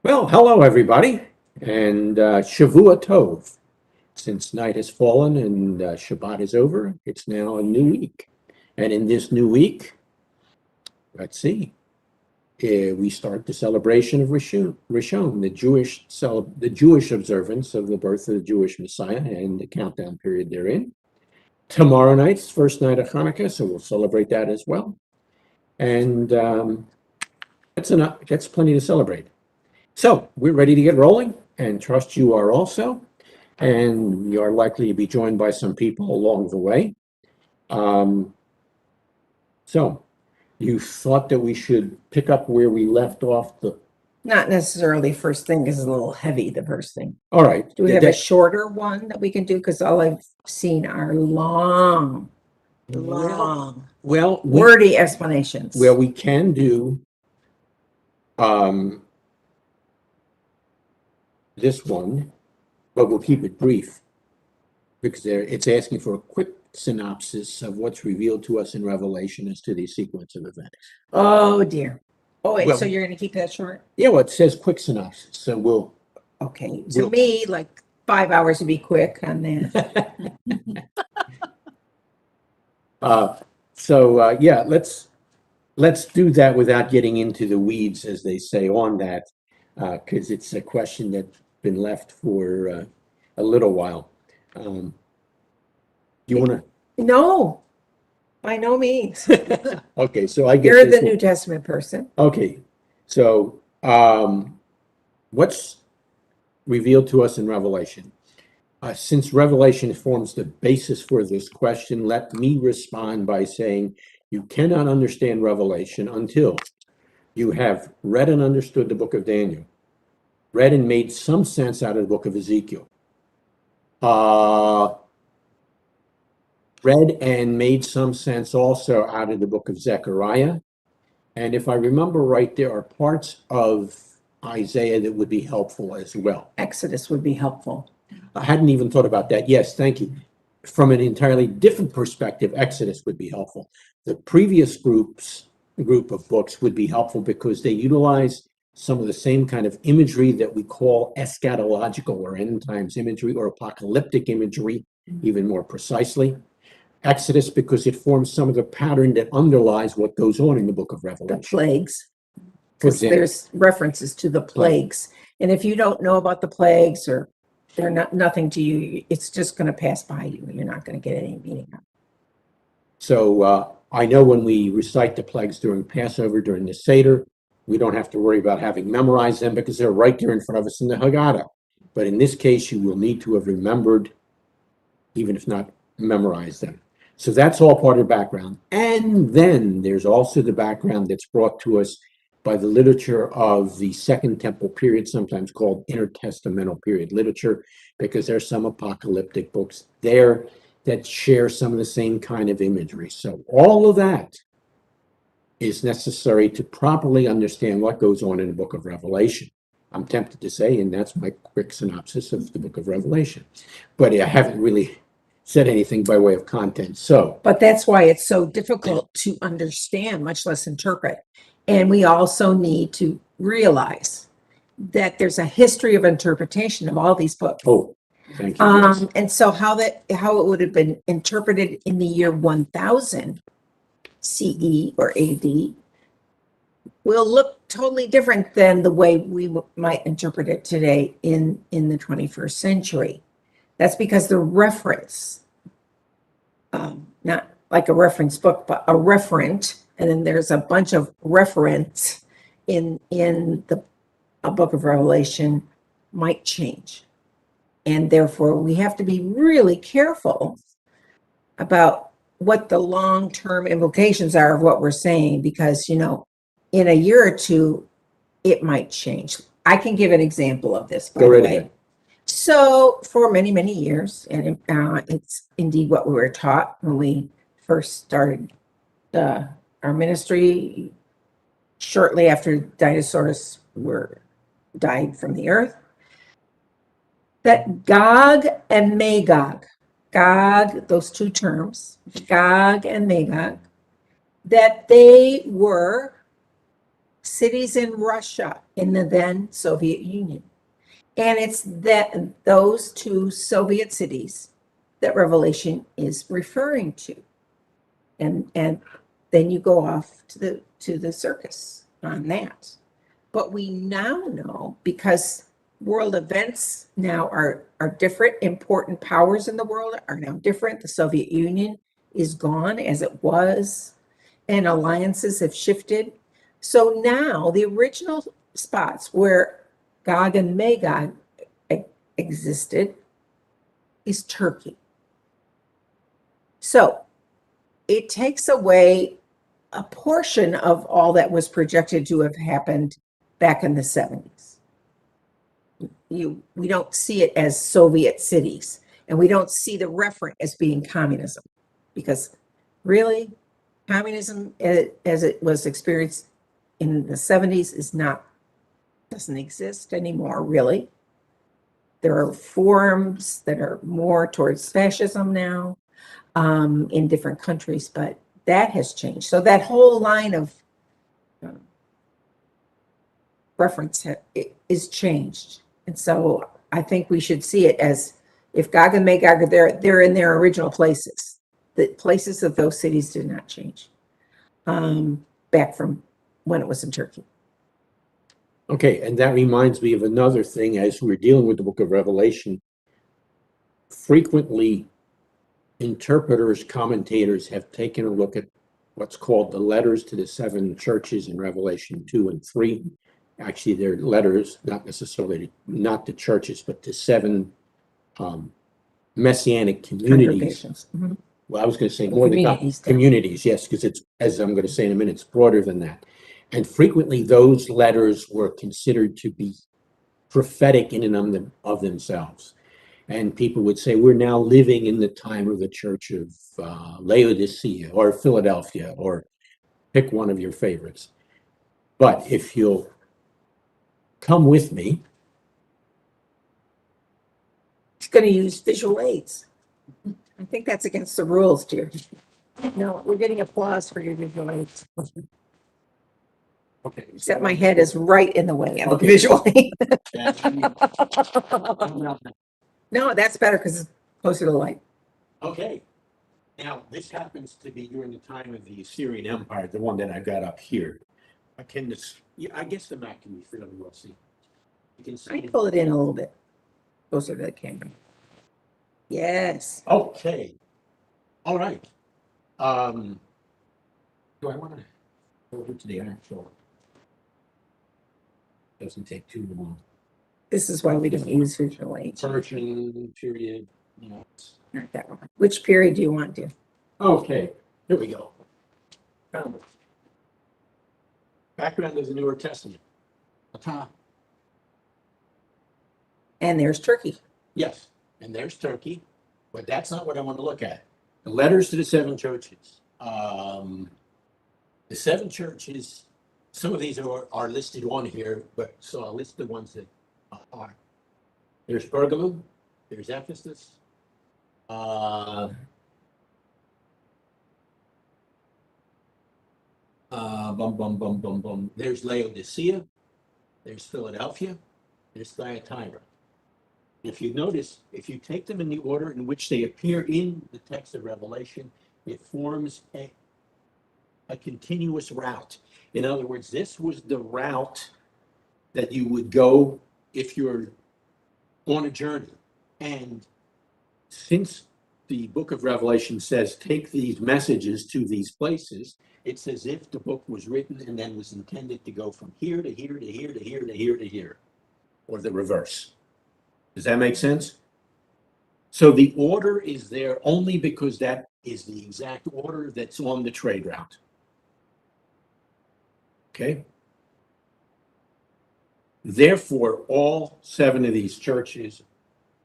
Well, hello everybody, and Shavua Tov. Since night has fallen and Shabbat is over, it's now a new week. And in this new week, let's see, we start the celebration of Rishon, the Jewish observance of the birth of the Jewish Messiah and the countdown period therein. Tomorrow night's first night of Hanukkah, so we'll celebrate that as well. And that's plenty to celebrate. So we're ready to get rolling, and trust you are also. And we are likely to be joined by some people along the way. So you thought that we should pick up where we left off Not necessarily first thing, because it's a little heavy, the first thing. all right. Do we have a shorter one that we can do? Because all I've seen are long, Well, wordy explanations. we can do this one, but we'll keep it brief because it's asking for a quick synopsis of what's revealed to us in Revelation as to the sequence of events. Oh, dear. Oh, wait, Well- so you're going to keep that short? Yeah, well, it says quick synopsis, so we'll. Okay, to me, like 5 hours would be quick on that. Yeah, let's do that without getting into the weeds, as they say, on that, because it's a question that's been left for a little while. You want to? No, by no means. Okay, so I get You're this the one. New Testament person. Okay, so what's revealed to us in Revelation? Since Revelation forms the basis for this question, let me respond by saying you cannot understand Revelation until you have read and understood the book of Daniel, read and made some sense out of the book of Ezekiel, read and made some sense also out of the book of Zechariah. And if I remember right, there are parts of Isaiah that would be helpful as well. Exodus would be helpful. I hadn't even thought about that. Yes, thank you. From an entirely different perspective, Exodus would be helpful. The previous group of books would be helpful because they utilize some of the same kind of imagery that we call eschatological or end times imagery or apocalyptic imagery, even more precisely. Exodus, because it forms some of the pattern that underlies what goes on in the book of The Revelation. plagues. For Because example, there's references to the plagues. And if you don't know about the plagues or they're nothing to you, it's just going to pass by you. You're not going to get any meaning out. So I know when we recite the plagues during Passover, during the Seder, we don't have to worry about having memorized them because they're right there in front of us in the Haggadah. But in this case, you will need to have remembered, even if not memorized them. So that's all part of the background. And then there's also the background that's brought to us by the literature of the Second Temple period, sometimes called intertestamental period literature, because there's some apocalyptic books there that share some of the same kind of imagery. So all of that is necessary to properly understand what goes on in the book of Revelation. I'm tempted to say, and that's my quick synopsis of the book of Revelation, but I haven't really said anything by way of content. So, But that's why it's so difficult to understand, much less interpret. And we also need to realize that there's a history of interpretation of all these books. oh, thank you. Yes. And so how it would have been interpreted in the year 1000 CE or AD will look totally different than the way we might interpret it today in the 21st century. That's because the reference, not like a reference book, but a referent, and then there's a bunch of reference in a book of Revelation might change. And therefore, we have to be really careful about what the long-term implications are of what we're saying, because, in a year or two, it might change. I can give an example of this, by Go the right way. ahead. So for many, many years, and it's indeed what we were taught when we first started our ministry, shortly after dinosaurs died from the earth, that Gog and Magog, those two terms, Gog and Magog, that they were cities in Russia, in the then Soviet Union. And it's that those two Soviet cities that Revelation is referring to. And then you go off to the circus on that. But we now know, because world events now are different, important powers in the world are now different. The Soviet Union is gone as it was, and alliances have shifted. So now the original spots where Gog and Magog existed is Turkey. So it takes away a portion of all that was projected to have happened back in the 70s. We don't see it as Soviet cities, and we don't see the referent as being communism, because really, communism as it was experienced in the 70s doesn't exist anymore, really. There are forms that are more towards fascism now in different countries, but that has changed. So that whole line of reference is changed. And so I think we should see it as, if Gog and Magog are there, they're in their original places. The places of those cities did not change back from when it was in Turkey. Okay, and that reminds me of another thing. As we're dealing with the book of Revelation, frequently interpreters, commentators have taken a look at what's called the letters to the seven churches in Revelation 2 and 3. Actually, they're letters, not necessarily, not to churches, but to seven messianic communities. Congregations. Mm-hmm. Well, I was going to say more than communities, yes, because it's, as I'm going to say in a minute, it's broader than that. And frequently those letters were considered to be prophetic in and of themselves. And people would say, we're now living in the time of the church of Laodicea or Philadelphia, or pick one of your favorites. But if you'll come with me. It's going to use visual aids. I think that's against the rules, dear. No, we're getting applause for your visual aids. Okay. Except my head is right in the way of the visual aid. No, that's better because it's closer to the light. Okay. Now, this happens to be during the time of the Assyrian Empire, the one that I got up here. I guess the map can be fairly well seen. You can see. I pull it in a little bit closer to the camera. Yes. Okay. All right. Do I want to go over to the actual? Doesn't take too long. This is why we don't use visual aids. Persian period. Not that one. Which period do you want to? Okay. Here we go. Background of the Newer Testament. And there's Turkey. Yes, and there's Turkey, but that's not what I want to look at. The letters to the seven churches. The seven churches, some of these are listed on here, but so I'll list the ones that are. There's Pergamum, there's Ephesus, there's Laodicea, there's Philadelphia, there's Thyatira. If you notice, if you take them in the order in which they appear in the text of Revelation, it forms a continuous route. In other words, this was the route that you would go if you're on a journey. And since the book of Revelation says, take these messages to these places, it's as if the book was written and then was intended to go from here to here to here to here to here to here, or the reverse. Does that make sense? So the order is there only because that is the exact order that's on the trade route. Okay? Therefore, all seven of these churches,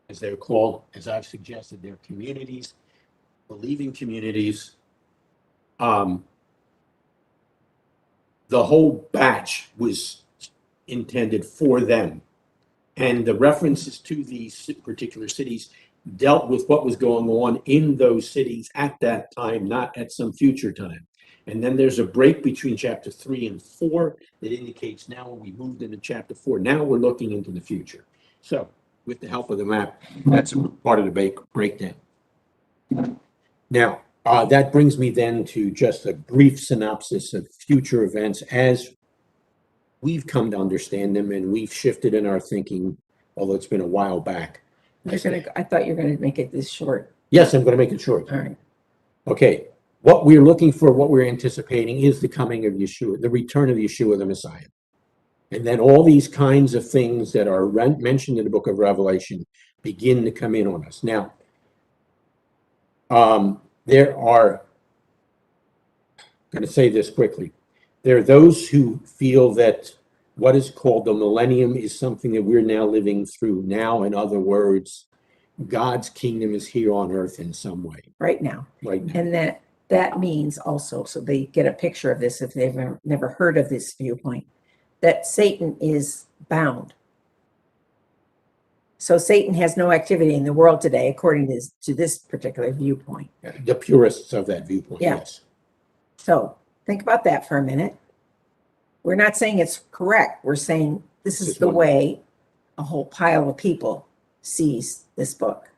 as they're called, as I've suggested, they're communities, believing communities. The whole batch was intended for them. And the references to these particular cities dealt with what was going on in those cities at that time, not at some future time. And then there's a break between chapter 3 and 4 that indicates now when we moved into chapter 4, now we're looking into the future. So with the help of the map, that's part of the breakdown. Now, that brings me then to just a brief synopsis of future events as we've come to understand them, and we've shifted in our thinking, although it's been a while back. I thought you were going to make it this short. Yes, I'm going to make it short. All right. Okay. What we're looking for, what we're anticipating is the coming of Yeshua, the return of Yeshua, the Messiah. And then all these kinds of things that are mentioned in the book of Revelation begin to come in on us. Now, there are, I'm going to say this quickly, there are those who feel that what is called the millennium is something that we're now living through now. In other words, God's kingdom is here on earth in some way. Right now. Right now. And that means also, so they get a picture of this if they've never heard of this viewpoint, that Satan is bound. So Satan has no activity in the world today, according to this particular viewpoint. The purists of that viewpoint, Yeah. yes. So think about that for a minute. We're not saying it's correct. We're saying this is the way a whole pile of people sees this book.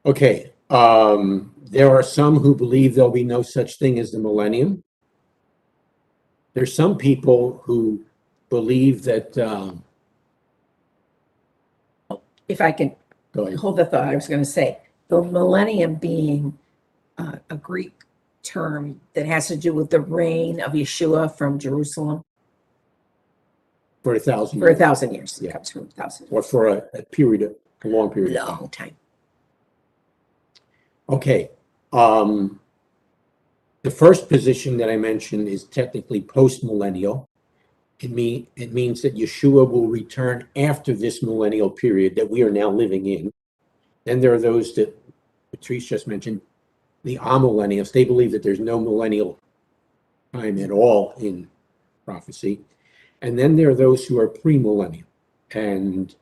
Okay. There are some who believe there'll be no such thing as the millennium. There's some people who believe that, If I can go ahead. hold the thought, I was going to say the millennium being a Greek term that has to do with the reign of Yeshua from Jerusalem For 1,000 for years. 1,000 years. Yeah. It comes from 1,000 Or for a period, a long period of time. long time. Okay. The first position that I mentioned is technically post-millennial. It means that Yeshua will return after this millennial period that we are now living in. Then there are those that Patrice just mentioned, the amillennials. They believe that there's no millennial time at all in prophecy. And then there are those who are premillennial. And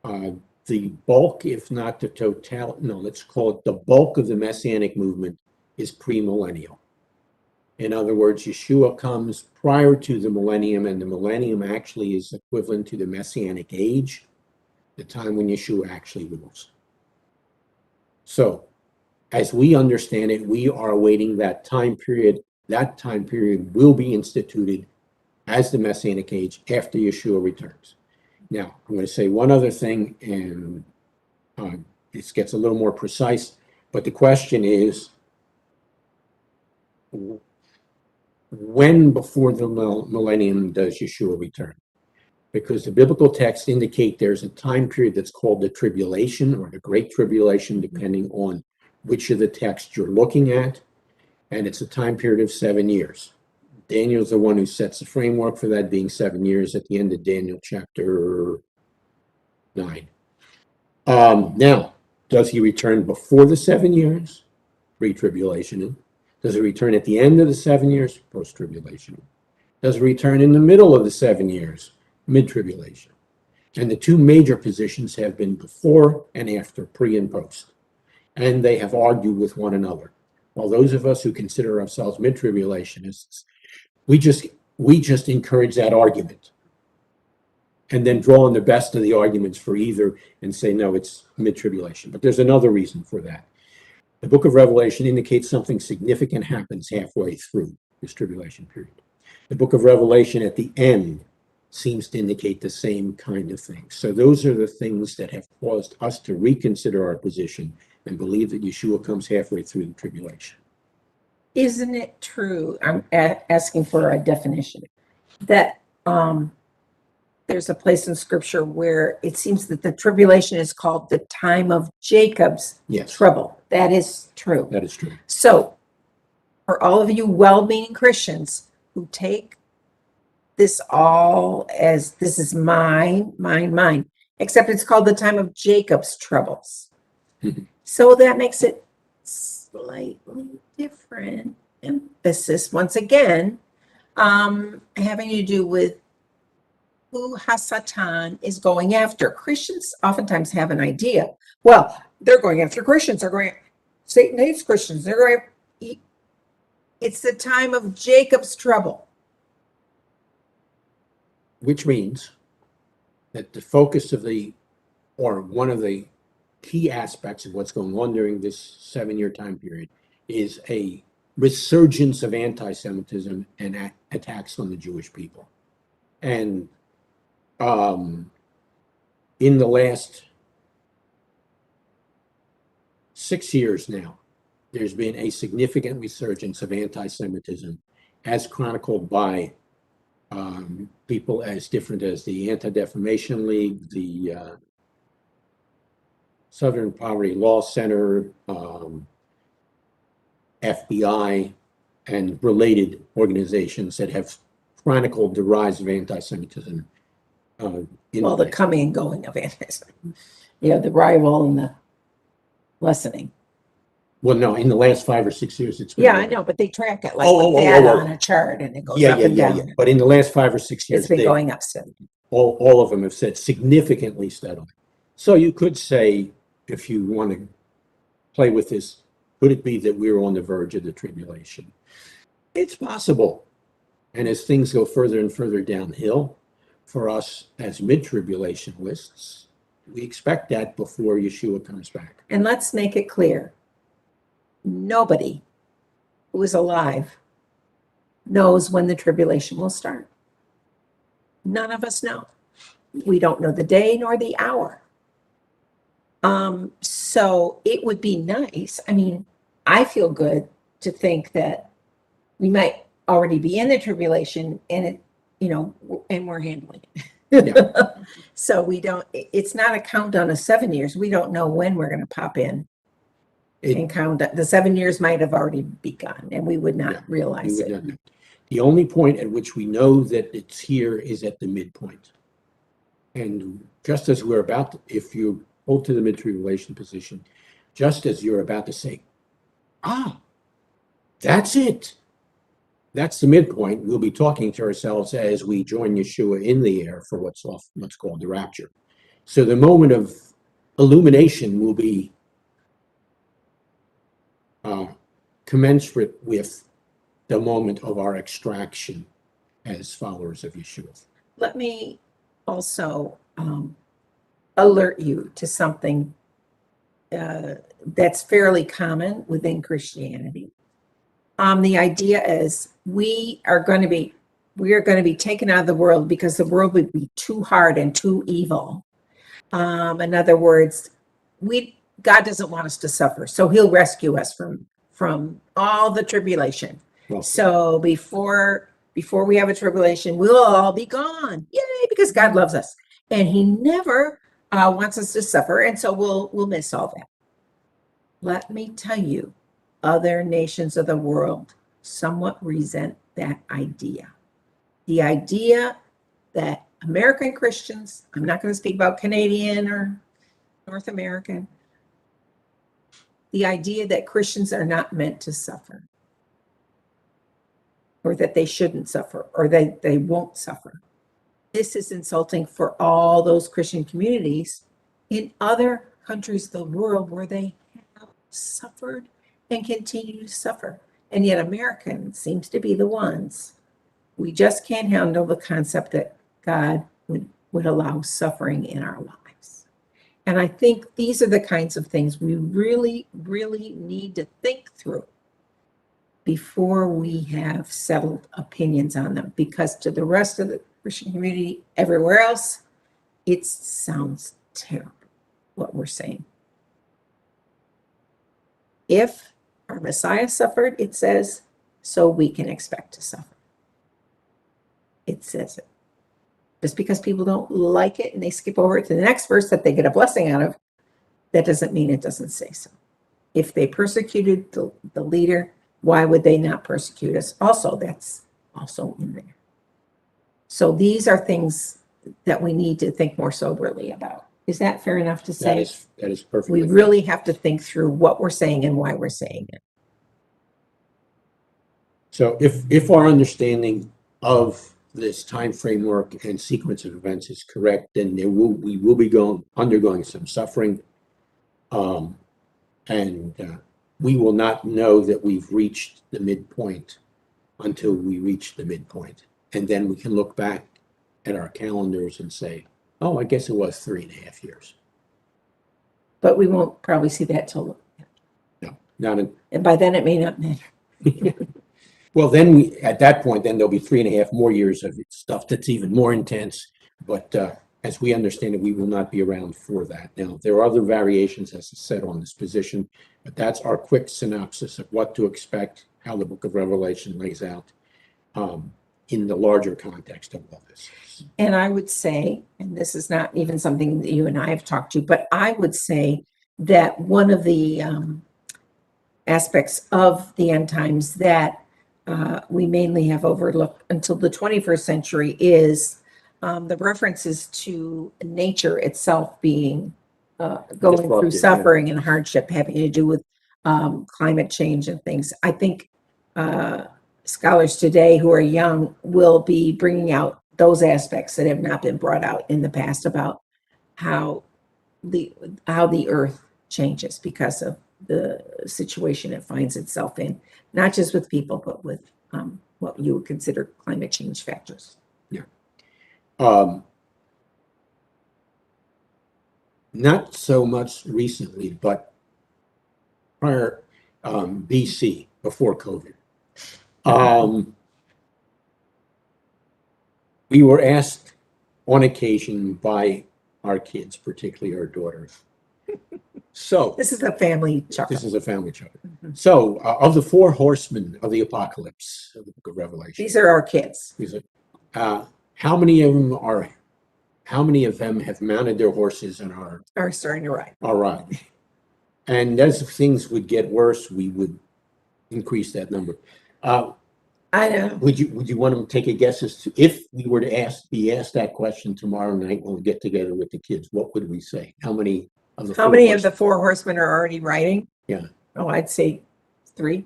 the bulk, if not the total, no, let's call it the bulk of the Messianic movement is premillennial. In other words, Yeshua comes prior to the millennium, and the millennium actually is equivalent to the Messianic age, the time when Yeshua actually rules. So, as we understand it, we are awaiting that time period. That time period will be instituted as the Messianic age after Yeshua returns. Now, I'm going to say one other thing, and this gets a little more precise, but the question is, when before the millennium does Yeshua return? Because the biblical texts indicate there's a time period that's called the tribulation or the Great Tribulation, depending on which of the texts you're looking at, and it's a time period of 7 years. Daniel's the one who sets the framework for that, being 7 years at the end of Daniel chapter 9. Now, does he return before the 7 years? Pre-tribulation. Does he return at the end of the 7 years? Post-tribulation. Does he return in the middle of the 7 years? Mid-tribulation. And the two major positions have been before and after, pre and post. And they have argued with one another. While those of us who consider ourselves mid-tribulationists, we just encourage that argument and then draw on the best of the arguments for either and say, no, it's mid-tribulation. But there's another reason for that. The book of Revelation indicates something significant happens halfway through this tribulation period. The book of Revelation at the end seems to indicate the same kind of thing. So those are the things that have caused us to reconsider our position and believe that Yeshua comes halfway through the tribulation. Isn't it true? I'm asking for a definition that there's a place in scripture where it seems that the tribulation is called the time of Jacob's Yes, trouble. That is true. that is true. So for all of you well-meaning Christians who take this all as this is mine, except it's called the time of Jacob's troubles. Mhm. So that makes it slightly different emphasis once again, having to do with who Hasatan is going after. Christians oftentimes have an idea. Well, they're going after Christians. Satan hates Christians. They're going. It's the time of Jacob's trouble. Which means that the focus of or one of the key aspects of what's going on during this 7-year time period is a resurgence of anti-Semitism and attacks on the Jewish people. And in the last 6 years now, there's been a significant resurgence of anti-Semitism as chronicled by people as different as the Anti-Defamation League, the Southern Poverty Law Center, FBI, and related organizations that have chronicled the rise of anti-Semitism. Well, the coming and going of anti-Semitism. Yeah, the rival and the lessening. Well, no, in the last 5 or 6 years, it's been. Yeah, I know, but they track it like on a chart, and it goes up and down. But in the last 5 or 6 years, It's been going up steadily. All of them have said significantly steadily. So you could say, if you want to play with this, could it be that we're on the verge of the tribulation? It's possible. And as things go further and further downhill, for us as mid-tribulationists, we expect that before Yeshua comes back. And let's make it clear. Nobody who is alive knows when the tribulation will start. None of us know. We don't know the day nor the hour. So it would be nice. I mean, I feel good to think that we might already be in the tribulation and it, and we're handling it. Yeah. So it's not a countdown of 7 years. We don't know when we're going to pop in and count. The 7 years might have already begun and we would not realize it. The only point at which we know that it's here is at the midpoint. And just as we're about to, if you hold to the mid-tribulation position, just as you're about to say, that's it. That's the midpoint. We'll be talking to ourselves as we join Yeshua in the air for what's called the rapture. So the moment of illumination will be commensurate with the moment of our extraction as followers of Yeshua. Let me also alert you to something that's fairly common within Christianity. The idea is we are going to be taken out of the world because the world would be too hard and too evil. In other words, God doesn't want us to suffer, so He'll rescue us from all the tribulation. Well, So before we have a tribulation, we'll all be gone. Yay, because God loves us. And He never wants us to suffer. And so we'll miss all that. Let me tell you, other nations of the world somewhat resent that idea. The idea that American Christians, I'm not going to speak about Canadian or North American, the idea that Christians are not meant to suffer, or that they shouldn't suffer, or that they won't suffer. This is insulting for all those Christian communities in other countries of the world where they have suffered and continue to suffer. And yet Americans seems to be the ones. We just can't handle the concept that God would allow suffering in our lives. And I think these are the kinds of things we really, really need to think through before we have settled opinions on them, because to the rest of the Christian community everywhere else, it sounds terrible what we're saying. If our Messiah suffered, it says, so we can expect to suffer. It says it. Just because people don't like it and they skip over it to the next verse that they get a blessing out of, that doesn't mean it doesn't say so. If they persecuted the leader, why would they not persecute us? Also, that's also in there. So these are things that we need to think more soberly about. Is that fair enough to say? That is perfect. We really have to think through what we're saying and why we're saying it. So if our understanding of this time framework and sequence of events is correct, then we will be undergoing some suffering. And we will not know that we've reached the midpoint until we reach the midpoint. And then we can look back at our calendars and say, oh, I guess it was 3.5 years. But we won't probably see that till, No, not in, and by then it may not matter. well, then at that point, then there'll be 3.5 more years of stuff that's even more intense. But as we understand it, we will not be around for that. Now, there are other variations, as I said, on this position, but that's our quick synopsis of what to expect, how the book of Revelation lays out in the larger context of all this. And I would say, and this is not even something that you and I have talked to, but I would say that one of the aspects of the end times that we mainly have overlooked until the 21st century is the references to nature itself being going through Disrupted, yeah. suffering and hardship, having to do with climate change and things. I think scholars today who are young will be bringing out those aspects that have not been brought out in the past about how the earth changes because of the situation it finds itself in, not just with people, but with what you would consider climate change factors. Yeah. Not so much recently, but prior BC, before COVID. We were asked on occasion by our kids, particularly our daughters. So This is a family chuckle. this is a family chuckle. So of the 4 horsemen of the apocalypse of the book of Revelation, These are our kids. how many of them have mounted their horses and Are starting to ride. are riding? And as things would get worse, we would increase that number. I know. Would you want to take a guess as to if we were to be asked that question tomorrow night when we get together with the kids, what would we say? How many of the How many of the 4 horsemen are already riding? Yeah. Oh, I'd say 3.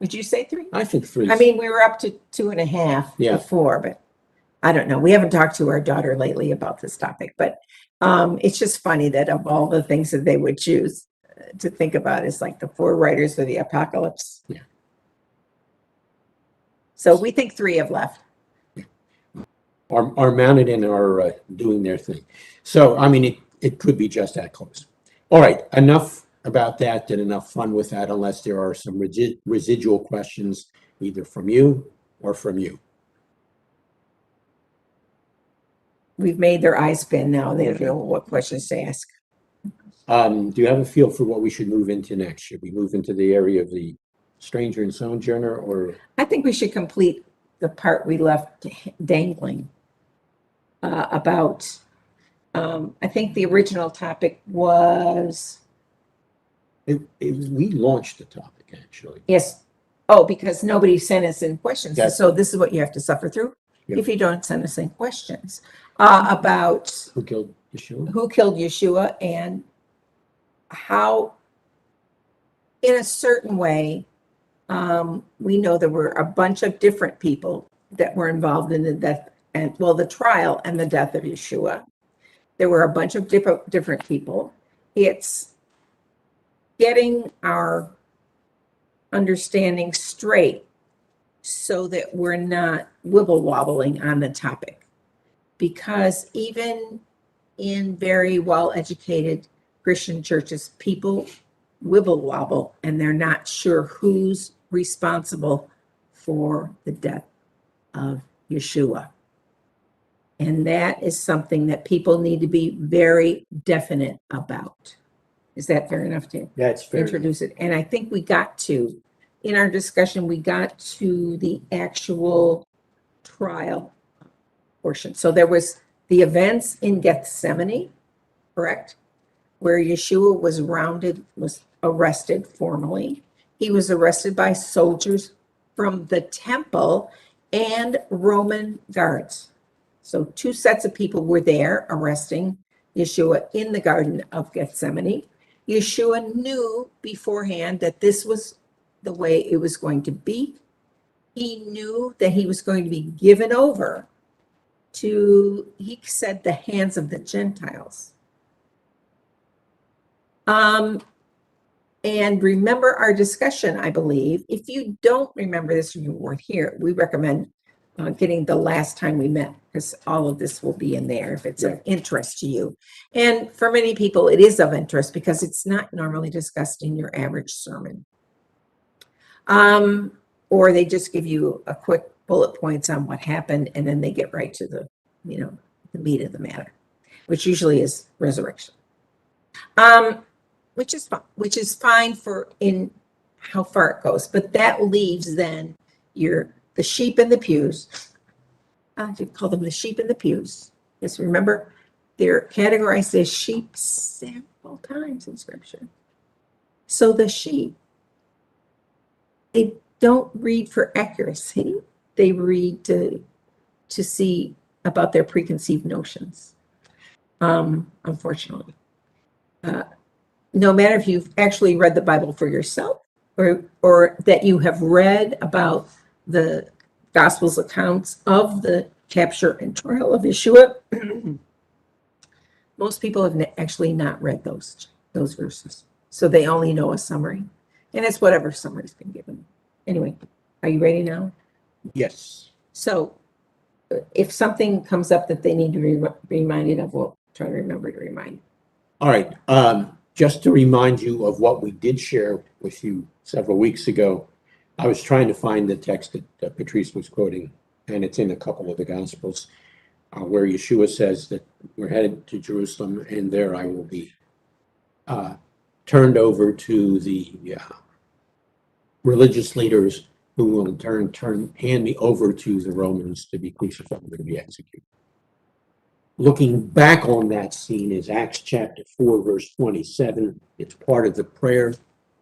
Would you say 3? I think 3. I mean, we were up to 2.5 Yeah. before, but I don't know. We haven't talked to our daughter lately about this topic, but it's just funny that of all the things that they would choose to think about is like the 4 riders of the apocalypse. Yeah. So we think 3 have left. Are mounted and are doing their thing. So, I mean, it could be just that close. All right, enough about that and enough fun with that, unless there are some residual questions either from you or from you. We've made their eyes spin now. They don't know what questions to ask. Do you have a feel for what we should move into next? Should we move into the area of the stranger and sojourner, or? I think we should complete the part we left dangling about, I think the original topic was, We launched the topic, actually. yes, oh, because nobody sent us in questions. Yes. So this is what you have to suffer through Yep. if you don't send us in questions about Who killed Yeshua? who killed Yeshua and how, in a certain way, we know there were a bunch of different people that were involved in the death and, well, the trial and the death of Yeshua. There were a bunch of different people. It's getting our understanding straight so that we're not wibble wobbling on the topic. Because even in very well-educated Christian churches, people wibble wobble and they're not sure who's responsible for the death of Yeshua. And that is something that people need to be very definite about. Is that fair enough to That's fair. introduce it? And I think we got to, in our discussion, we got to the actual trial portion. So there was the events in Gethsemane, correct? Where Yeshua was arrested formally. He was arrested by soldiers from the temple and Roman guards. So 2 sets of people were there arresting Yeshua in the Garden of Gethsemane. Yeshua knew beforehand that this was the way it was going to be. He knew that he was going to be given over to, he said, the hands of the Gentiles. And remember our discussion, I believe. If you don't remember this or you weren't here, we recommend getting the last time we met, because all of this will be in there if it's of interest to you. And for many people, it is of interest because it's not normally discussed in your average sermon. Or they just give you a quick bullet points on what happened, and then they get right to the meat of the matter, which usually is resurrection. Which is fine for in how far it goes, but that leaves then the sheep in the pews. You call them the sheep in the pews. Yes, remember they're categorized as sheep several times in Scripture. So the sheep, they don't read for accuracy. They read to see about their preconceived notions. Unfortunately. No matter if you've actually read the Bible for yourself or that you have read about the Gospel's accounts of the capture and trial of Yeshua, most people have actually not read those verses. So they only know a summary. And it's whatever summary's been given. Anyway, are you ready now? Yes. So if something comes up that they need to be reminded of, we'll try to remember to remind. All right. Just to remind you of what we did share with you several weeks ago, I was trying to find the text that Patrice was quoting, and it's in a couple of the Gospels, where Yeshua says that we're headed to Jerusalem, and there I will be turned over to the religious leaders, who will in turn hand me over to the Romans to be crucified and to be executed. Looking back on that scene is Acts chapter 4, verse 27. It's part of the prayer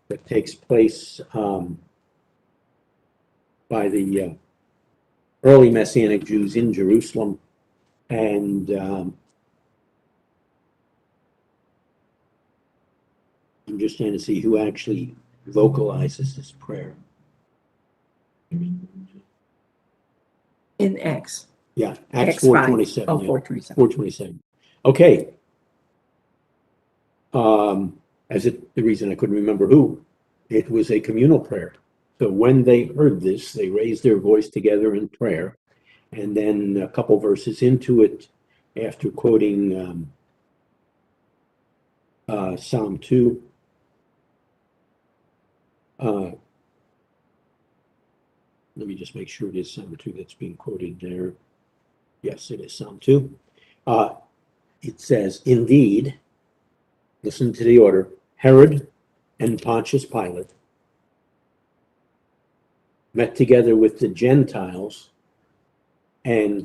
that takes place by the early Messianic Jews in Jerusalem. And I'm just trying to see who actually vocalizes this prayer. In Acts. Yeah, Acts 4:27. 4:27. Oh, Yeah. 4:27. 4:27. Okay. The reason I couldn't remember who, it was a communal prayer. So when they heard this, they raised their voice together in prayer. And then a couple verses into it, after quoting Psalm 2, let me just make sure it is Psalm 2 that's being quoted there. Yes, it is Psalm 2. It says, indeed, listen to the order, Herod and Pontius Pilate met together with the Gentiles and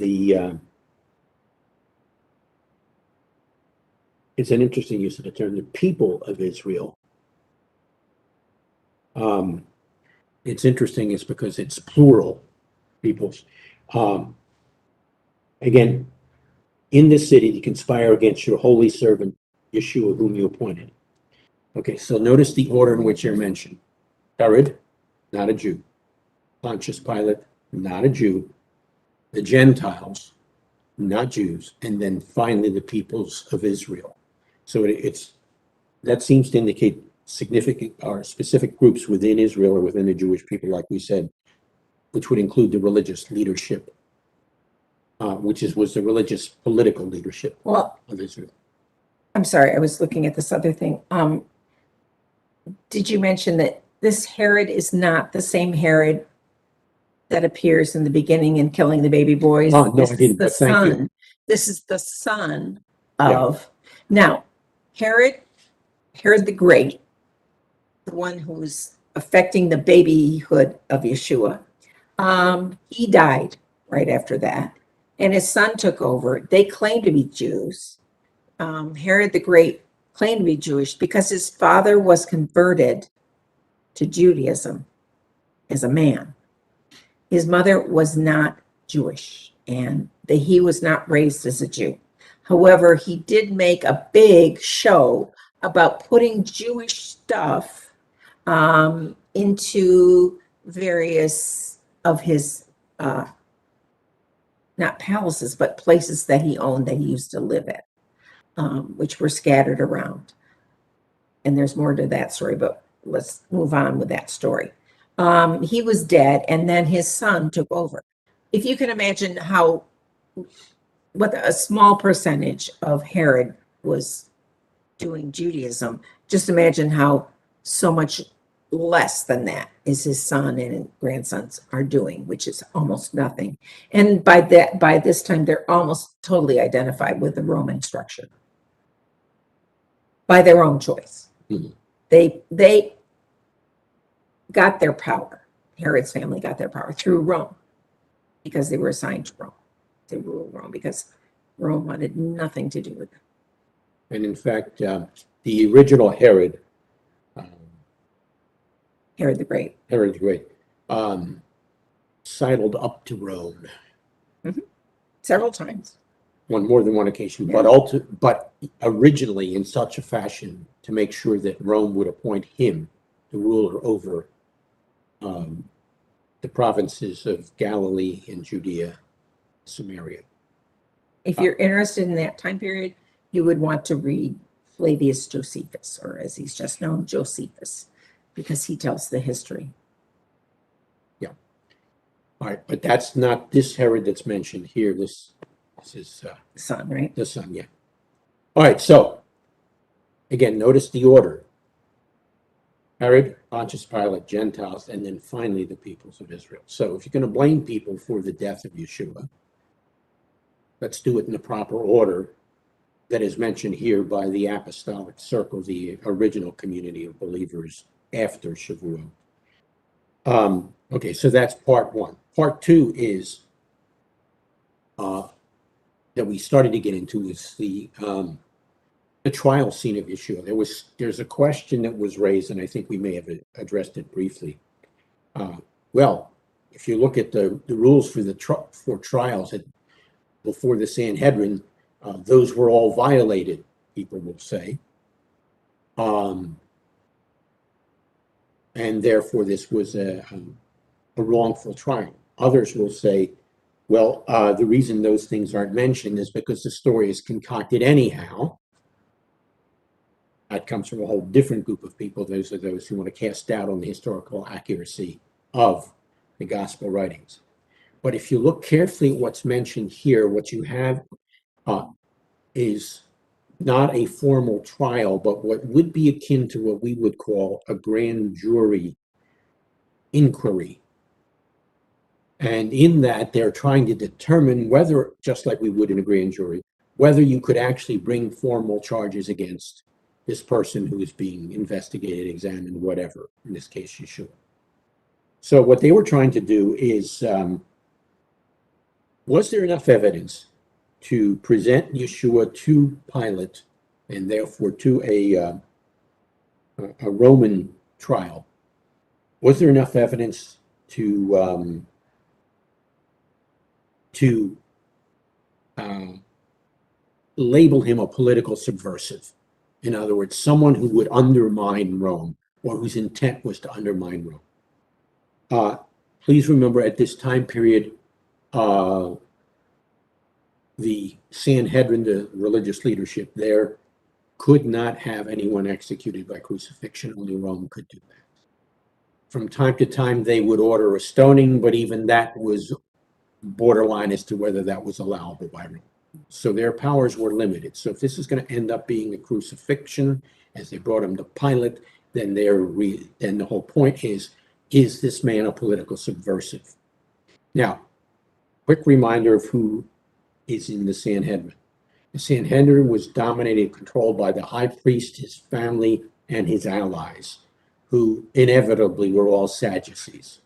it's an interesting use of the term, the people of Israel. It's interesting, it's because it's plural peoples. Again, in this city to conspire against your holy servant, Yeshua, whom you appointed. Okay, so notice the order in which they're mentioned. Herod, not a Jew. Pontius Pilate, not a Jew. The Gentiles, not Jews. And then finally the peoples of Israel. So that seems to indicate significant or specific groups within Israel or within the Jewish people, like we said, which would include the religious leadership, which was the religious political leadership of Israel. I'm sorry, I was looking at this other thing. Did you mention that this Herod is not the same Herod that appears in the beginning in killing the baby boys? Oh, no, I didn't, but thank you. This is the son of. Now, Herod the Great, the one who's affecting the babyhood of Yeshua, he died right after that, and his son took over. They claimed to be Jews. Herod the Great claimed to be Jewish because his father was converted to Judaism as a man. His mother was not Jewish, and he was not raised as a Jew. However, he did make a big show about putting Jewish stuff into various of his, not palaces, but places that he owned that he used to live at, which were scattered around. And there's more to that story, but let's move on with that story. He was dead, and then his son took over. If you can imagine what a small percentage of Herod was doing Judaism, just imagine how so much less than that is his son and grandsons are doing, which is almost nothing. And by this time, they're almost totally identified with the Roman structure by their own choice. Mhm. They got their power. Herod's family got their power through Rome because they were assigned to Rome, to rule Rome, because Rome wanted nothing to do with them. And in fact, the original Herod, um, Herod the Great. Herod the Great, sidled up to Rome Several times. on more than one occasion, Yeah. but originally in such a fashion to make sure that Rome would appoint him the ruler over the provinces of Galilee and Judea, Samaria. If you're interested in that time period, you would want to read Flavius Josephus, or as he's just known, Josephus, because he tells the history. All right, but that's not this Herod that's mentioned here. This is Son, right? the son, yeah. All right, so again, notice the order. Herod, Pontius Pilate, Gentiles, and then finally the peoples of Israel. So if you're going to blame people for the death of Yeshua, let's do it in the proper order that is mentioned here by the apostolic circle, the original community of believers after Shavuot. Okay, so that's part one. Part two is that we started to get into is the trial scene of Yeshua. There's a question that was raised, and I think we may have addressed it briefly. Well, if you look at the rules for trials before the Sanhedrin, those were all violated, people will say. And therefore, this was a wrongful trial. Others will say, well, the reason those things aren't mentioned is because the story is concocted anyhow. That comes from a whole different group of people. Those are those who want to cast doubt on the historical accuracy of the gospel writings. But if you look carefully at what's mentioned here, what you have is not a formal trial, but what would be akin to what we would call a grand jury inquiry. And in that, they're trying to determine whether, just like we would in a grand jury, whether you could actually bring formal charges against this person who is being investigated, examined, whatever, in this case, Yeshua. So what they were trying to do is, was there enough evidence to present Yeshua to Pilate and therefore to a Roman trial? Was there enough evidence to label him a political subversive? In other words, someone who would undermine Rome, or whose intent was to undermine Rome. Please remember, at this time period, the Sanhedrin, the religious leadership there, could not have anyone executed by crucifixion. Only Rome could do that. From time to time, they would order a stoning, but even that was borderline as to whether that was allowable by Rome. So their powers were limited. So if this is going to end up being a crucifixion, as they brought him to Pilate, then then the whole point is this man a political subversive? Now, quick reminder of who is in the Sanhedrin. The Sanhedrin was dominated and controlled by the high priest, his family, and his allies, who inevitably were all Sadducees.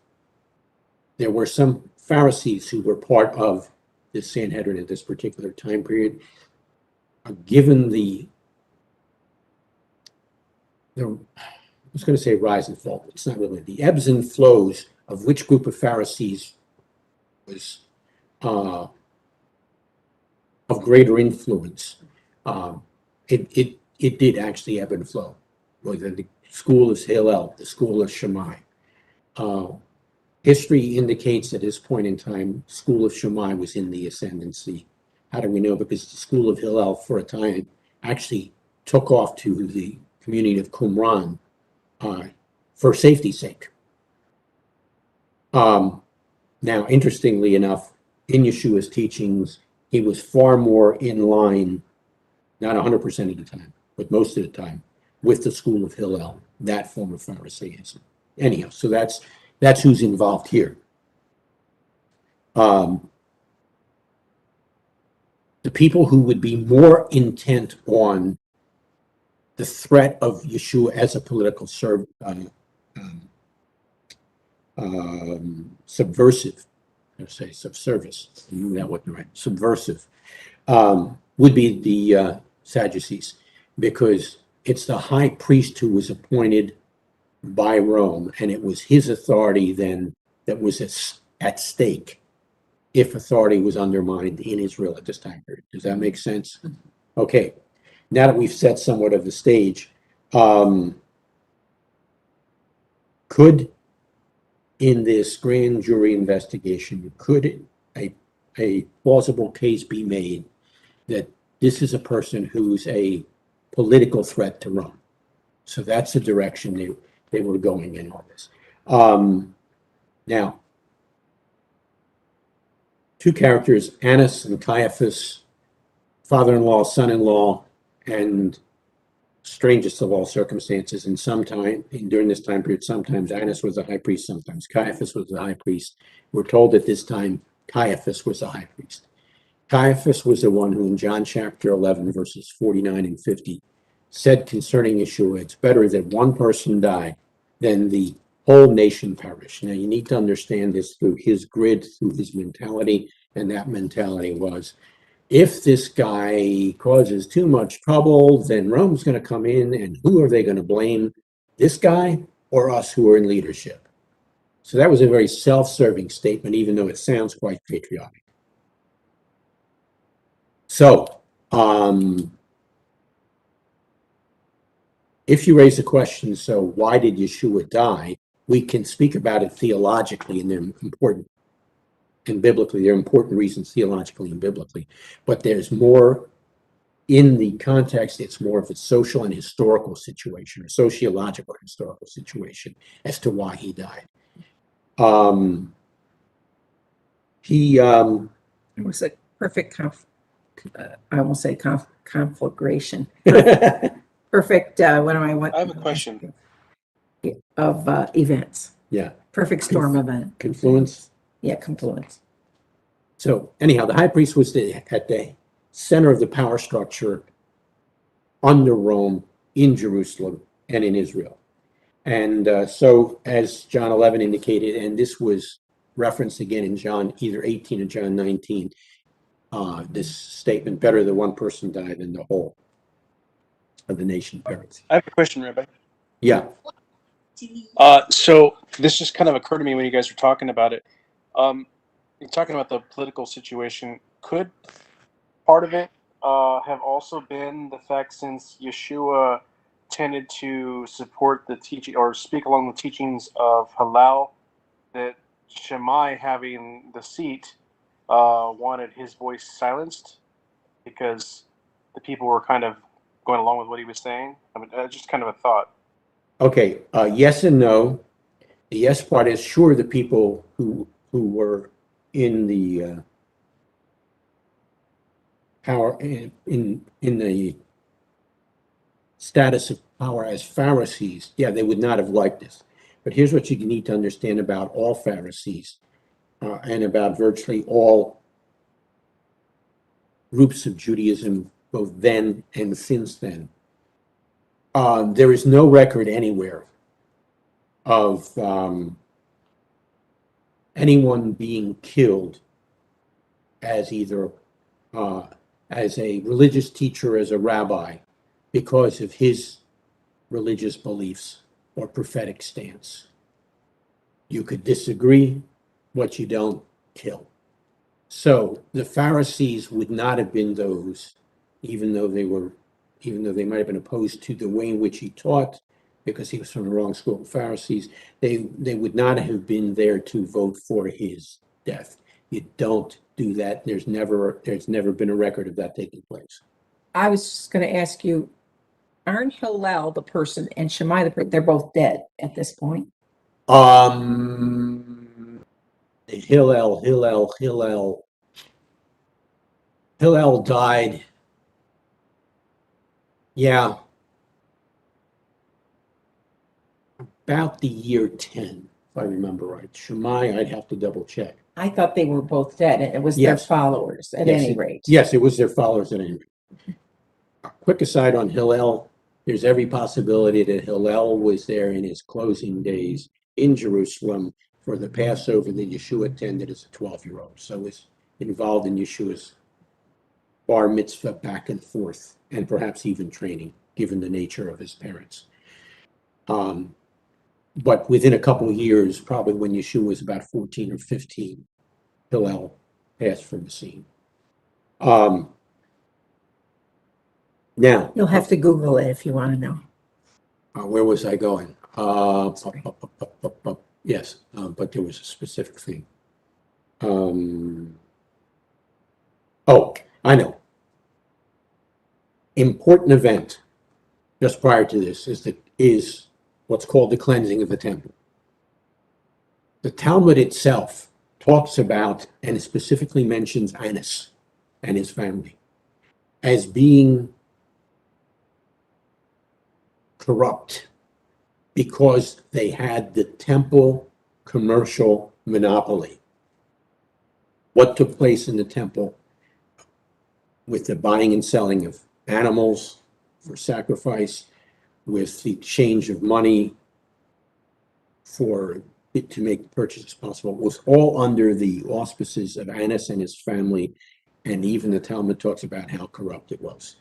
There were some Pharisees who were part of the Sanhedrin at this particular time period. Given I was going to say rise and fall, but it's not really, the ebbs and flows of which group of Pharisees was of greater influence. It did actually ebb and flow. Whether the school of Hillel, the school of Shammai. History indicates at this point in time, school of Shammai was in the ascendancy. How do we know? Because the school of Hillel, for a time, actually took off to the community of Qumran for safety's sake. Now, interestingly enough, in Yeshua's teachings, he was far more in line, not 100% of the time, but most of the time, with the school of Hillel, that form of Pharisaism. Anyhow, so that's who's involved here. The people who would be more intent on the threat of Yeshua as a political subversive, let's say subservice, that wasn't right, subversive, would be the Sadducees, because it's the high priest who was appointed by Rome, and it was his authority then that was at stake if authority was undermined in Israel at this time period. Does that make sense? Okay, now that we've set somewhat of the stage, could, in this grand jury investigation, could a plausible case be made that this is a person who's a political threat to Rome? So that's the direction they were going in all this. Now, two characters, Annas and Caiaphas, father-in-law, son-in-law, and strangest of all circumstances, during this time period, sometimes Annas was the high priest, sometimes Caiaphas was the high priest. We're told at this time Caiaphas was the high priest. Caiaphas was the one who in John chapter 11, verses 49 and 50, said concerning Yeshua, it's better that one person die than the whole nation perish. Now, you need to understand this through his grid, through his mentality, and that mentality was, if this guy causes too much trouble, then Rome's going to come in, and who are they going to blame? This guy or us who are in leadership? So that was a very self-serving statement, even though it sounds quite patriotic. So, if you raise the question, so why did Yeshua die? We can speak about it theologically, and they're important. And biblically, there are important reasons theologically and biblically. But there's more in the context, it's more of a social and historical situation, or sociological historical situation as to why he died. It was a perfect I won't say conflagration. Perfect, what am I? I have a question. Of events. Yeah. Perfect storm event. Confluence. Yeah, confluence. So anyhow, the high priest was at the center of the power structure under Rome, in Jerusalem, and in Israel. And so as John 11 indicated, and this was referenced again in John either 18 or John 19, this statement, better that one person died than the whole of the nation perished. I have a question, Rabbi. Yeah. So this just kind of occurred to me when you guys were talking about it. You're talking about the political situation. Could part of it have also been the fact, since Yeshua tended to support the teaching or speak along the teachings of Halal, that Shammai, having the seat, wanted his voice silenced because the people were kind of going along with what he was saying? I mean, just kind of a thought. Okay. Yes and no. The yes part is sure the people who were in the power in the status of power as Pharisees, yeah, they would not have liked this. But here's what you need to understand about all Pharisees and about virtually all groups of Judaism, both then and since then. There is no record anywhere of anyone being killed as either as a religious teacher, as a rabbi, because of his religious beliefs or prophetic stance. You could disagree, what you don't, kill. So the Pharisees would not have been those, even though they might have been opposed to the way in which he taught, because he was from the wrong school of Pharisees, they would not have been there to vote for his death. You don't do that. There's never been a record of that taking place. I was just going to ask you, aren't Hillel the person and Shammai the person, they're both dead at this point? Hillel died. Yeah. About the year 10, if I remember right. Shammai, I'd have to double check. I thought they were both dead and it was their Yes. followers at Yes, any rate. Yes, it was their followers at any rate. A quick aside on Hillel, there's every possibility that Hillel was there in his closing days in Jerusalem for the Passover that Yeshua attended as a 12-year-old. So was involved in Yeshua's bar mitzvah back and forth, and perhaps even training, given the nature of his parents. But within a couple of years, probably when Yeshua was about 14 or 15, Hillel passed from the scene. Now, You'll have to Google it if you want to know. where was I going? Yes, but there was a specific thing. Oh, I know. Important event just prior to this is what's called the cleansing of the temple. The Talmud itself talks about and specifically mentions Annas and his family as being corrupt because they had the temple commercial monopoly. What took place in the temple with the buying and selling of animals for sacrifice, with the exchange of money to make purchases possible, was all under the auspices of Annas and his family, and even the Talmud talks about how corrupt it was.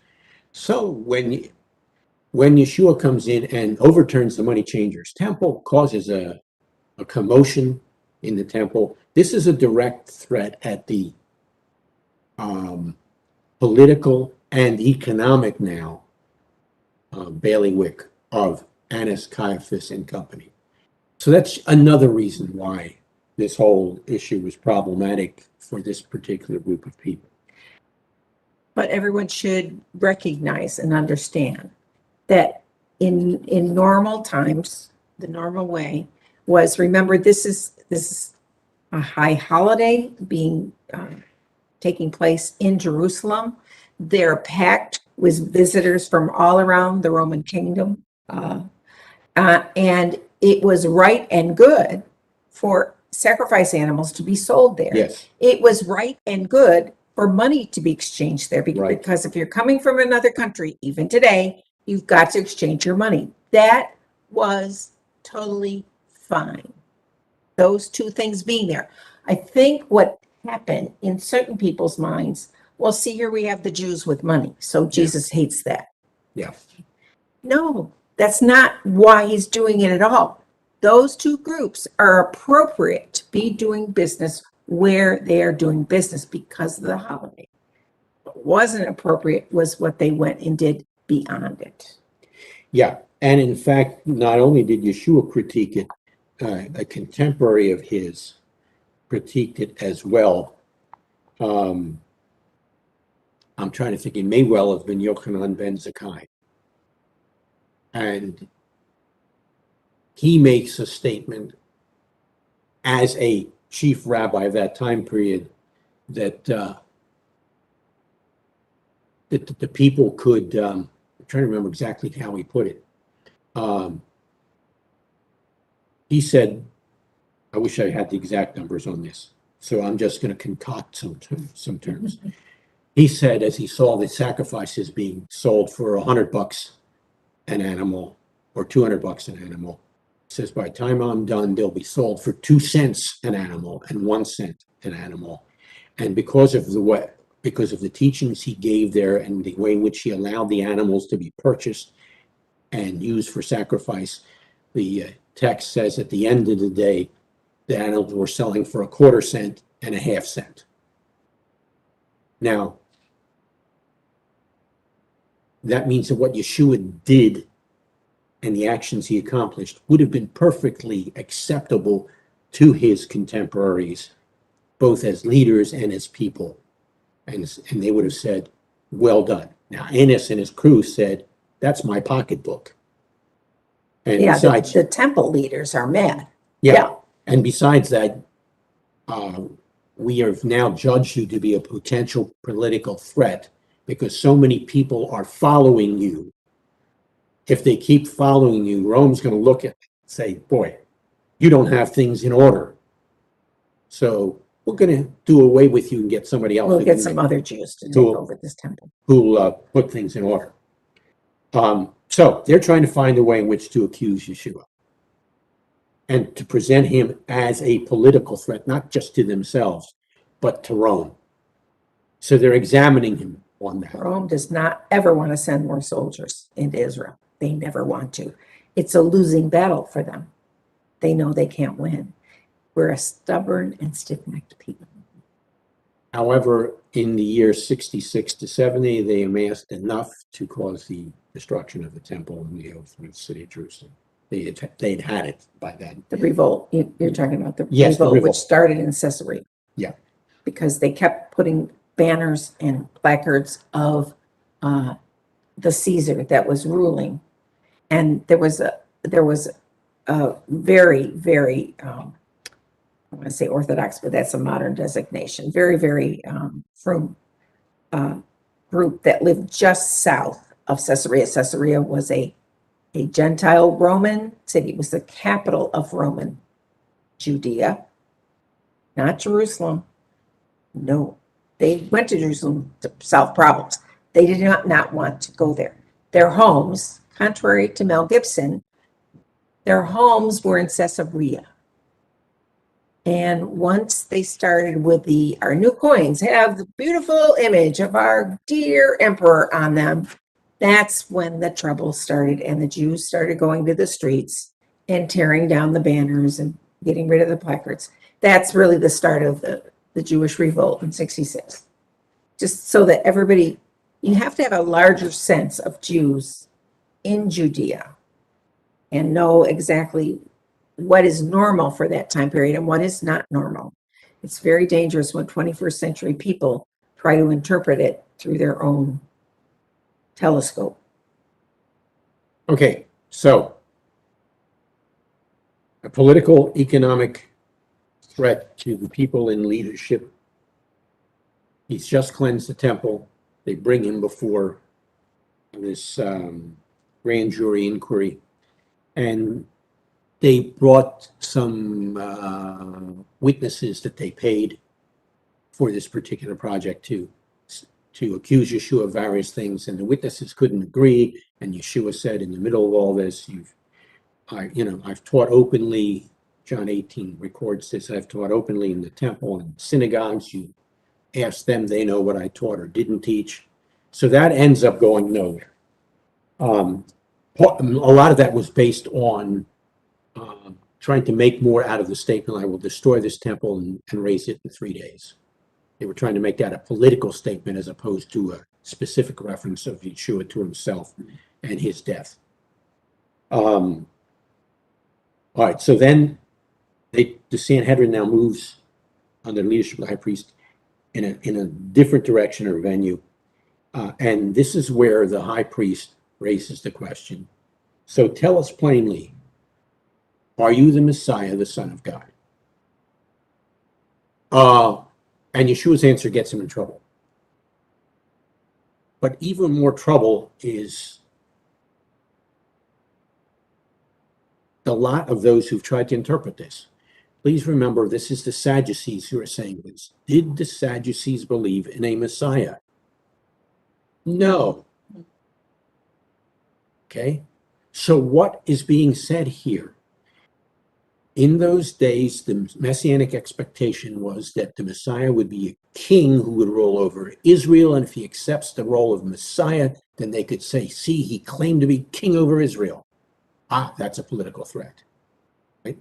So when Yeshua comes in and overturns the money changers' temple, causes a commotion in the temple, this is a direct threat at the political and economic now bailiwick of Annas, Caiaphas, and company. So that's another reason why this whole issue is problematic for this particular group of people. But everyone should recognize and understand that in normal times, the normal way was, remember, this is a high holiday being taking place in Jerusalem. They're packed with visitors from all around the Roman kingdom. And it was right and good for sacrifice animals to be sold there. Yes. It was right and good for money to be exchanged there Right. because if you're coming from another country, even today, you've got to exchange your money. That was totally fine. Those two things being there. I think what happened in certain people's minds, well, see, here we have the Jews with money, so Jesus hates that. Yeah. No, that's not why he's doing it at all. Those two groups are appropriate to be doing business where they are doing business because of the holiday. What wasn't appropriate was what they went and did beyond it. Yeah. And in fact, not only did Yeshua critique it, a contemporary of his critiqued it as well. I'm trying to think, it may well have been Yochanan ben Zakkai. And he makes a statement as a chief rabbi of that time period that the people could, I'm trying to remember exactly how he put it. He said, I wish I had the exact numbers on this, so I'm just going to concoct some terms. He said, as he saw the sacrifices being sold for $100 an animal or $200 an animal, says, by the time I'm done, they'll be sold for 2 cents an animal and 1 cent an animal. And because of the teachings he gave there and the way in which he allowed the animals to be purchased and used for sacrifice, the text says at the end of the day, the animals were selling for 1/4 cent and 1/2 cent. Now, that means that what Yeshua did and the actions he accomplished would have been perfectly acceptable to his contemporaries, both as leaders and as people. And they would have said, well done. Now, Annas and his crew said, that's my pocketbook. And Yeah, besides, the temple leaders are mad. yeah, and besides that, we have now judged you to be a potential political threat because so many people are following you. If they keep following you, Rome's going to look at it and say, boy, you don't have things in order. So we're going to do away with you and get somebody else We'll who get can- some other Jews to take Cool. over this temple. who'll put things in order. So they're trying to find a way in which to accuse Yeshua and to present him as a political threat, not just to themselves, but to Rome. So they're examining him on that. Rome does not ever want to send more soldiers into Israel. They never want to. It's a losing battle for them. They know they can't win. We're a stubborn and stiff-necked people. However, in the years 66 to 70, they amassed enough to cause the destruction of the temple and the overthrow of the city of Jerusalem. They'd had it by then. The revolt, you're talking about the Yes, the revolt, revolt. which started in Caesarea. Yeah. Because they kept putting banners and placards of the Caesar that was ruling. And there was a very, very, I want to say Orthodox, but that's a modern designation, very, very from group that lived just south of Caesarea. Caesarea was a Gentile Roman city. It was the capital of Roman Judea, not Jerusalem. No, they went to Jerusalem to solve problems. They did not want to go there. Their homes, contrary to Mel Gibson, their homes were in Caesarea. And once they started with our new coins have the beautiful image of our dear emperor on them, that's when the trouble started and the Jews started going to the streets and tearing down the banners and getting rid of the placards. That's really the start of the Jewish revolt in 66. Just so that everybody, you have to have a larger sense of Jews in Judea and know exactly what is normal for that time period and what is not normal. It's very dangerous when 21st century people try to interpret it through their own telescope. Okay, so a political, economic threat to the people in leadership. He's just cleansed the temple. They bring him before this grand jury inquiry. And they brought some witnesses that they paid for this particular project to accuse Yeshua of various things. And the witnesses couldn't agree. And Yeshua said, in the middle of all this, I've taught openly. John 18 records this. I've taught openly in the temple and synagogues. You ask them, they know what I taught or didn't teach. So that ends up going nowhere. A lot of that was based on trying to make more out of the statement, I will destroy this temple and raise it in 3 days. They were trying to make that a political statement as opposed to a specific reference of Yeshua to himself and his death. All right, so then the Sanhedrin now moves under the leadership of the high priest in a different direction or venue. And this is where the high priest raises the question. So tell us plainly, are you the Messiah, the Son of God? And Yeshua's answer gets him in trouble. But even more trouble is the lot of those who've tried to interpret this. Please remember, this is the Sadducees who are saying this. Did the Sadducees believe in a Messiah? No. Okay, so what is being said here? In those days, the messianic expectation was that the Messiah would be a king who would rule over Israel, and if he accepts the role of Messiah, then they could say, see, he claimed to be king over Israel. That's a political threat. Right?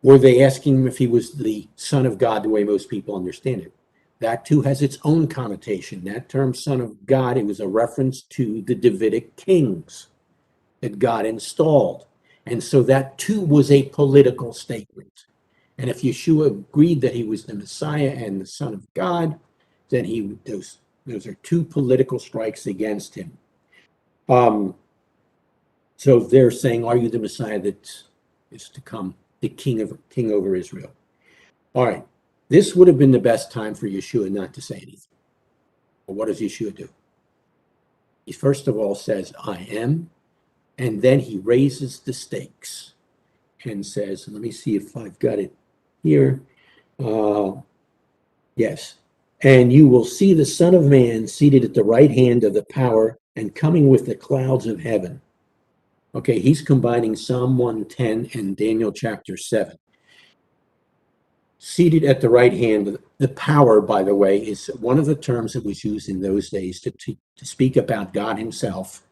Were they asking him if he was the Son of God the way most people understand it? That too has its own connotation. That term Son of God, it was a reference to the Davidic kings that God installed. And so that too was a political statement. And if Yeshua agreed that he was the Messiah and the Son of God, then Those are two political strikes against him. So they're saying, are you the Messiah that is to come, the king over Israel? All right. This would have been the best time for Yeshua not to say anything. But what does Yeshua do? He first of all says, I am, and then he raises the stakes and says, let me see if I've got it here. Yes. And you will see the Son of Man seated at the right hand of the power and coming with the clouds of heaven. Okay, he's combining Psalm 110 and Daniel chapter 7. Seated at the right hand, the power, by the way, is one of the terms that was used in those days to speak about God himself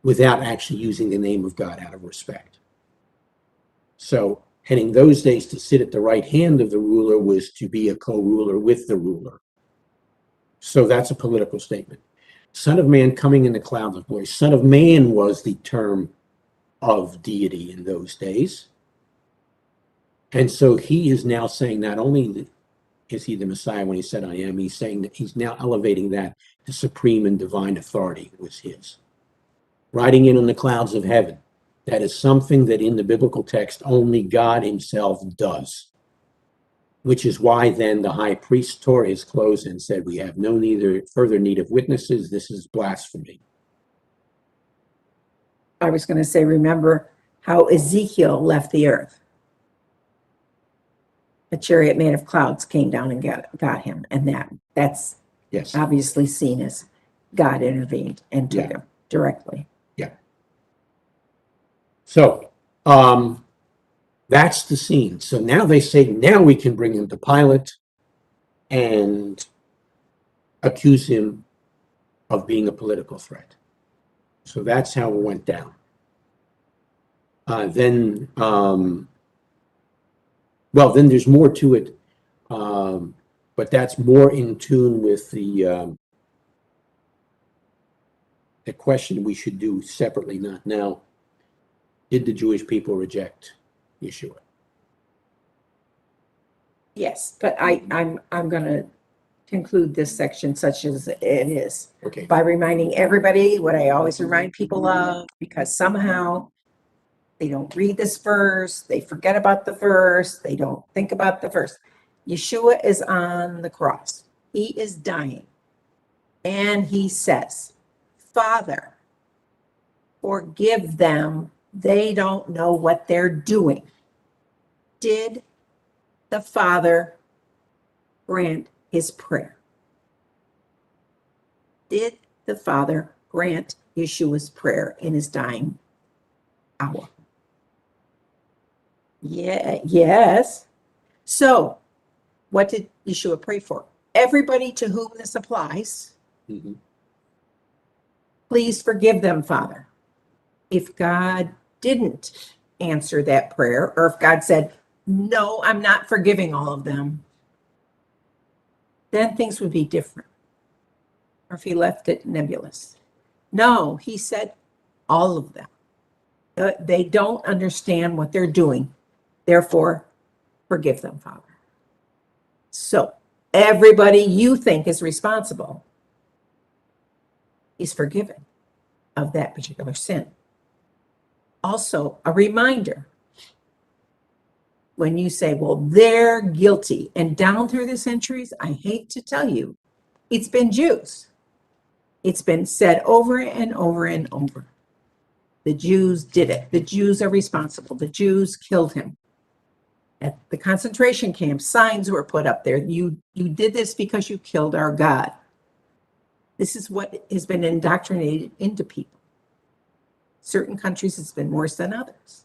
without actually using the name of God out of respect. So, and in those days, to sit at the right hand of the ruler was to be a co-ruler with the ruler. So that's a political statement. Son of Man coming in the clouds of glory. Son of Man was the term of deity in those days. And so he is now saying not only is he the Messiah when he said, I am, he's saying that he's now elevating that the supreme and divine authority was his. Riding in on the clouds of heaven. That is something that in the biblical text only God himself does. Which is why then the high priest tore his clothes and said, we have no further need of witnesses. This is blasphemy. I was going to say, remember how Ezekiel left the earth. A chariot made of clouds came down and got him. And that's Yes. obviously seen as God intervened and took him directly. Yeah. So, that's the scene. So now they say, now we can bring him to Pilate and accuse him of being a political threat. So that's how it went down. Then there's more to it, but that's more in tune with the question we should do separately, not now. Did the Jewish people reject Yeshua? Yes, but I'm going to conclude this section such as it is Okay. by reminding everybody what I always remind people of, because somehow they don't read this verse, they forget about the verse, they don't think about the verse. Yeshua is on the cross. He is dying. And he says, Father, forgive them. They don't know what they're doing. Did the Father grant his prayer? Did the Father grant Yeshua's prayer in his dying hour? Yeah, yes. So, what did Yeshua pray for? Everybody to whom this applies, Mm-hmm. please forgive them, Father. If God didn't answer that prayer, or if God said, no, I'm not forgiving all of them, then things would be different. Or if he left it nebulous. No, he said all of them. They don't understand what they're doing. Therefore, forgive them, Father. So everybody you think is responsible is forgiven of that particular sin. Also, a reminder, when you say, well, they're guilty, and down through the centuries, I hate to tell you, it's been Jews. It's been said over and over and over. The Jews did it. The Jews are responsible. The Jews killed him. At the concentration camps, signs were put up there. You did this because you killed our God. This is what has been indoctrinated into people. Certain countries it's been worse than others.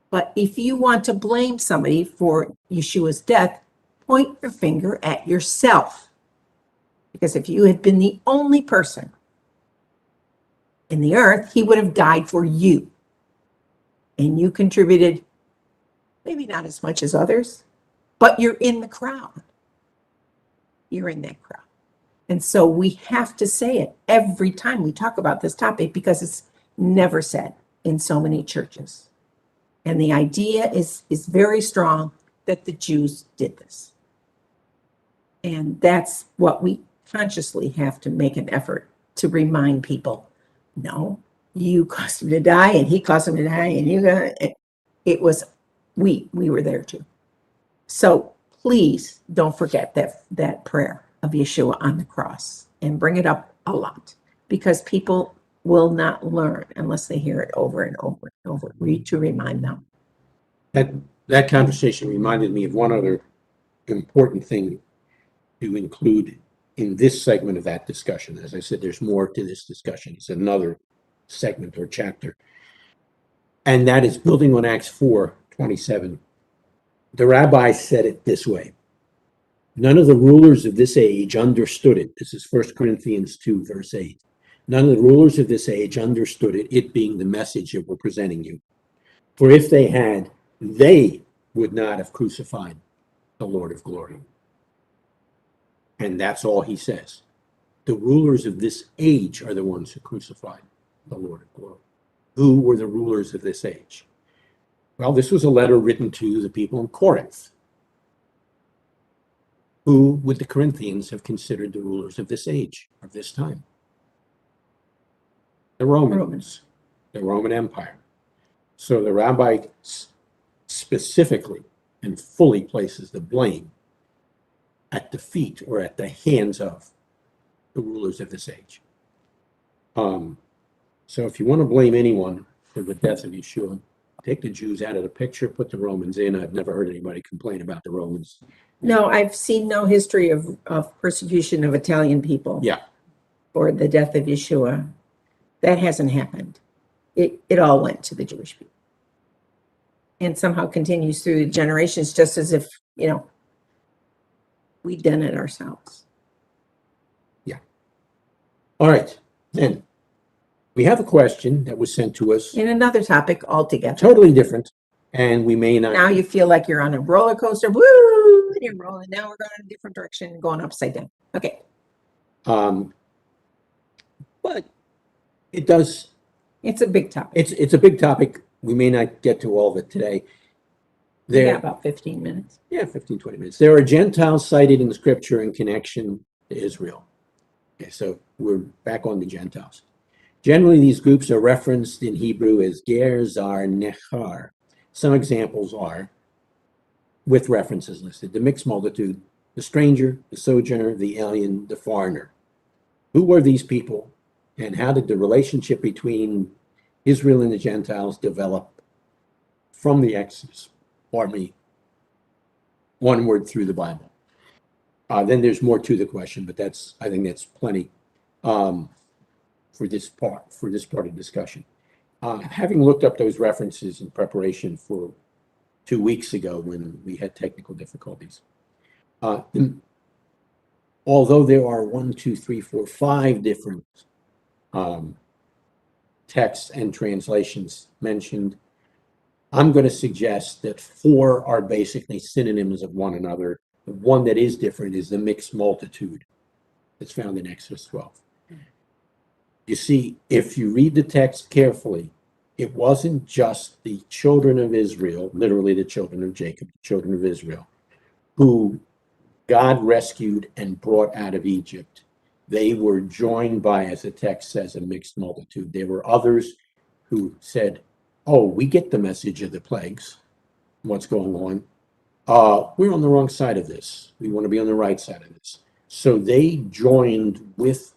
But if you want to blame somebody for Yeshua's death, point your finger at yourself. Because if you had been the only person in the earth, he would have died for you. And you contributed, maybe not as much as others, but you're in the crowd. You're in that crowd. And so we have to say it every time we talk about this topic because it's never said in so many churches. And the idea is very strong that the Jews did this. And that's what we consciously have to make an effort to remind people. No, you caused him to die, and he caused him to die, and it was, we were there too. So please don't forget that prayer of Yeshua on the cross, and bring it up a lot, because people will not learn unless they hear it over and over and over. Read to remind them. That conversation reminded me of one other important thing to include in this segment of that discussion. As I said, there's more to this discussion. It's another segment or chapter. And that is building on Acts 4:27. The rabbi said it this way: none of the rulers of this age understood it. This is 1 Corinthians 2, verse 8. None of the rulers of this age understood it, it being the message that we're presenting you. For if they had, they would not have crucified the Lord of glory. And that's all he says. The rulers of this age are the ones who crucified the Lord of glory. Who were the rulers of this age? Well, this was a letter written to the people in Corinth. Who would the Corinthians have considered the rulers of this age, of this time? The Romans, the Roman Empire. So the rabbi specifically and fully places the blame at the feet or at the hands of the rulers of this age. So if you want to blame anyone for the death of Yeshua, take the Jews out of the picture, put the Romans in. I've never heard anybody complain about the Romans. No, I've seen no history of persecution of Italian people. Yeah. For the death of Yeshua. That hasn't happened. It all went to the Jewish people. And somehow continues through the generations, just as if, we'd done it ourselves. Yeah. All right. Then we have a question that was sent to us, In another topic altogether. totally different, and we may not. Now you feel like you're on a roller coaster. Woo! And you're rolling. Now we're going in a different direction, going upside down. Okay. But it does. It's a big topic. It's a big topic. We may not get to all of it today. We got about 15 minutes. Yeah, 15, 20 minutes. There are Gentiles cited in the scripture in connection to Israel. Okay, so we're back on the Gentiles. Generally, these groups are referenced in Hebrew as ger, zar, nechar. Some examples are, with references listed, the mixed multitude, the stranger, the sojourner, the alien, the foreigner. Who were these people, and how did the relationship between Israel and the Gentiles develop from the Exodus? Pardon me, one word through the Bible. Then there's more to the question, but I think that's plenty for this part of discussion. Having looked up those references in preparation for 2 weeks ago when we had technical difficulties, although there are 5 different texts and translations mentioned, I'm going to suggest that 4 are basically synonyms of one another. The one that is different is the mixed multitude that's found in Exodus 12. You see, if you read the text carefully, it wasn't just the children of Israel, literally the children of Jacob, the children of Israel, who God rescued and brought out of Egypt. They were joined by, as the text says, a mixed multitude. There were others who said, oh, we get the message of the plagues, what's going on. We're on the wrong side of this. We want to be on the right side of this. So they joined with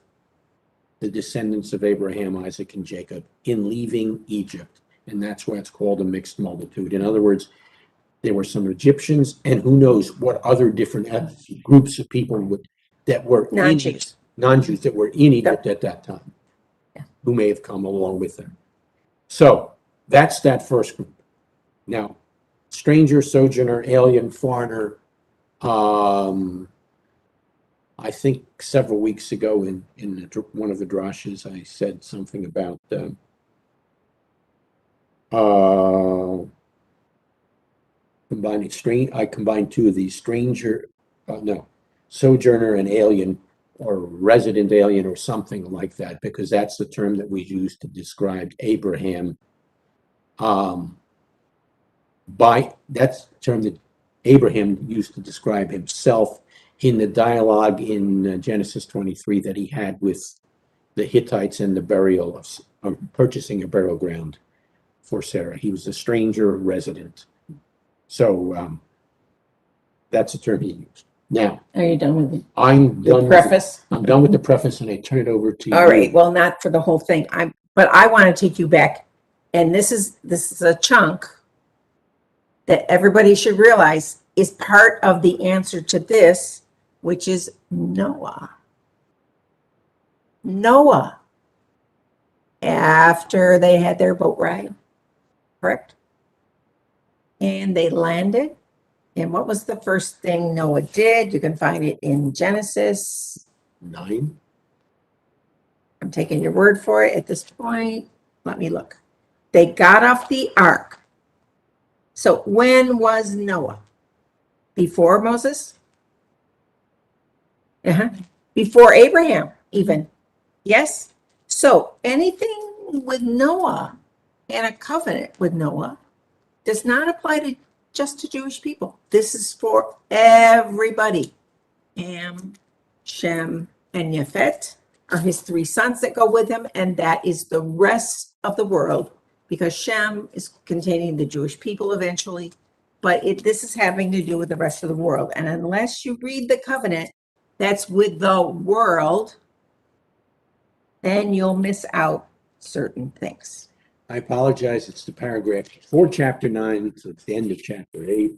the descendants of Abraham, Isaac, and Jacob in leaving Egypt. And that's why it's called a mixed multitude. In other words, there were some Egyptians, and who knows what other different groups of people that were non-Jews that were in Egypt at that time, who may have come along with them. So that's that first group. Now, stranger, sojourner, alien, foreigner. I think several weeks ago in one of the drashes, I said something about I combined 2 of these, sojourner and alien, or resident alien, or something like that, because that's the term that we use to describe Abraham. That's the term that Abraham used to describe himself in the dialogue in Genesis 23 that he had with the Hittites and the burial of purchasing a burial ground for Sarah. He was a stranger resident. So that's a term he used. Now, Are you done with it? I'm The done. preface? I'm done with the preface, and I turn it over to you. All right, well, not for the whole thing. But I want to take you back, and this is a chunk that everybody should realize is part of the answer to this, which is Noah. Noah, after they had their boat ride, correct? And they landed. And what was the first thing Noah did? You can find it in Genesis 9. I'm taking your word for it at this point. Let me look. They got off the ark. So when was Noah? Before Moses? Before Abraham, even. Yes? So anything with Noah and a covenant with Noah does not apply to just to Jewish people. This is for everybody. Ham, Shem, and Yafet are his 3 sons that go with him, and that is the rest of the world, because Shem is containing the Jewish people eventually, but this is having to do with the rest of the world. And unless you read the covenant that's with the world, then you'll miss out certain things. I apologize. It's the paragraph before chapter 9, so it's the end of chapter 8.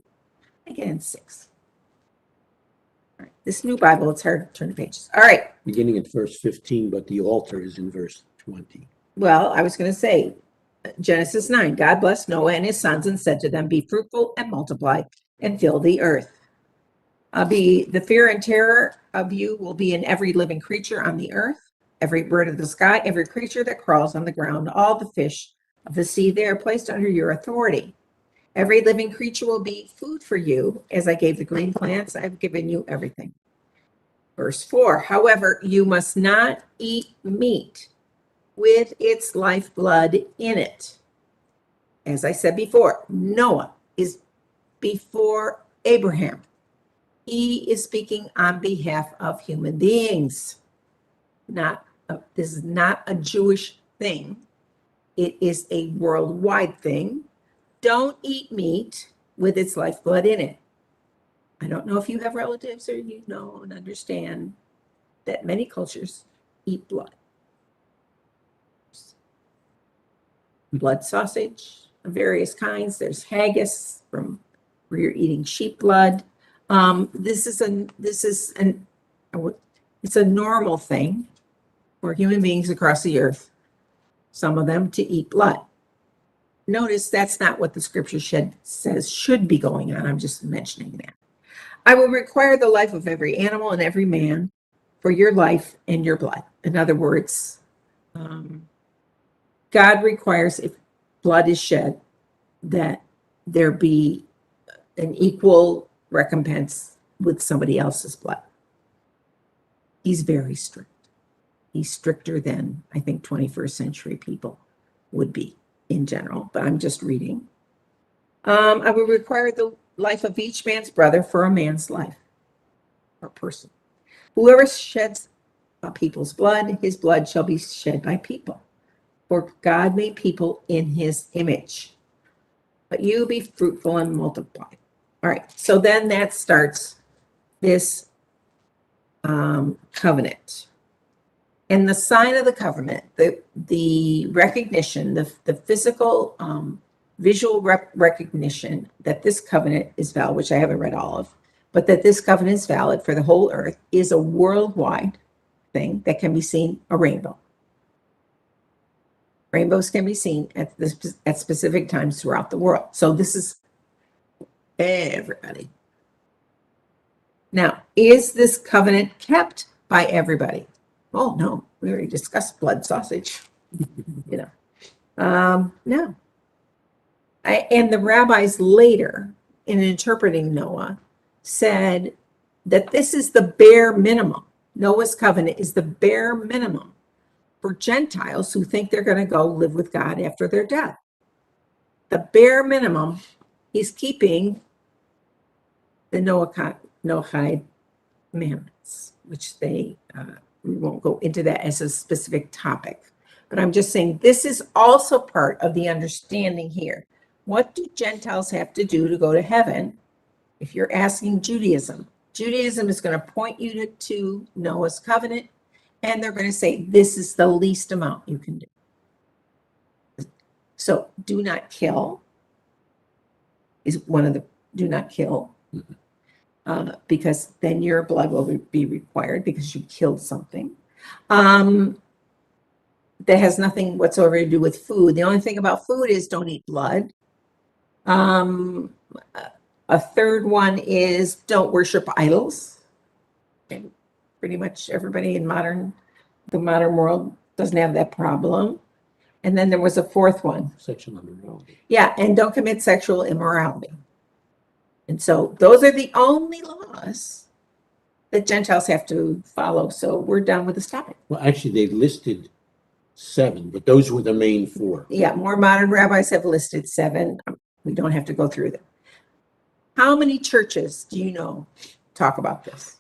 Again, 6. All right. This new Bible, it's hard to turn the pages. All right. Beginning at verse 15, but the altar is in verse 20. Well, I was going to say, Genesis 9, God blessed Noah and his sons and said to them, be fruitful and multiply and fill the earth. The fear and terror of you will be in every living creature on the earth, every bird of the sky, every creature that crawls on the ground, all the fish of the sea, they are placed under your authority. Every living creature will be food for you. As I gave the green plants, I've given you everything. Verse 4, however, you must not eat meat with its lifeblood in it. As I said before, Noah is before Abraham. He is speaking on behalf of human beings. This is not a Jewish thing. It is a worldwide thing. Don't eat meat with its lifeblood in it. I don't know if you have relatives or you know and understand that many cultures eat blood. Blood sausage of various kinds. There's haggis from where you're eating sheep blood. It's a normal thing for human beings across the earth, some of them, to eat blood. Notice that's not what the scripture says should be going on. I'm just mentioning that. I will require the life of every animal and every man for your life and your blood. In other words, God requires, if blood is shed, that there be an equal recompense with somebody else's blood. He's very strict. He's stricter than I think 21st century people would be in general, but I'm just reading. I will require the life of each man's brother for a man's life or person. Whoever sheds a people's blood, his blood shall be shed by people. For God made people in his image. But you be fruitful and multiply. All right, so then that starts this covenant. And the sign of the covenant, the recognition, the physical, visual recognition that this covenant is valid, which I haven't read all of, but that this covenant is valid for the whole earth, is a worldwide thing that can be seen, a rainbow. Rainbows can be seen at specific times throughout the world. So this is everybody. Now, is this covenant kept by everybody? Oh, no, we already discussed blood sausage. No. And the rabbis later, in interpreting Noah, said that this is the bare minimum. Noah's covenant is the bare minimum for Gentiles who think they're going to go live with God after their death. The bare minimum, he's keeping the Noahide Commandments, which we won't go into that as a specific topic. But I'm just saying this is also part of the understanding here. What do Gentiles have to do to go to heaven? If you're asking Judaism, Judaism is going to point you to Noah's covenant, and they're going to say, this is the least amount you can do. So do not kill is one of the, do not kill, because then your blood will be required because you killed something. That has nothing whatsoever to do with food. The only thing about food is don't eat blood. A third one is don't worship idols. And pretty much everybody in the modern world doesn't have that problem. And then there was a fourth one. Sexual immorality. Yeah, and don't commit sexual immorality. And so those are the only laws that Gentiles have to follow. So we're done with this topic. Well, actually, they listed 7, but those were the main 4. Yeah, more modern rabbis have listed 7. We don't have to go through them. How many churches do you know talk about this?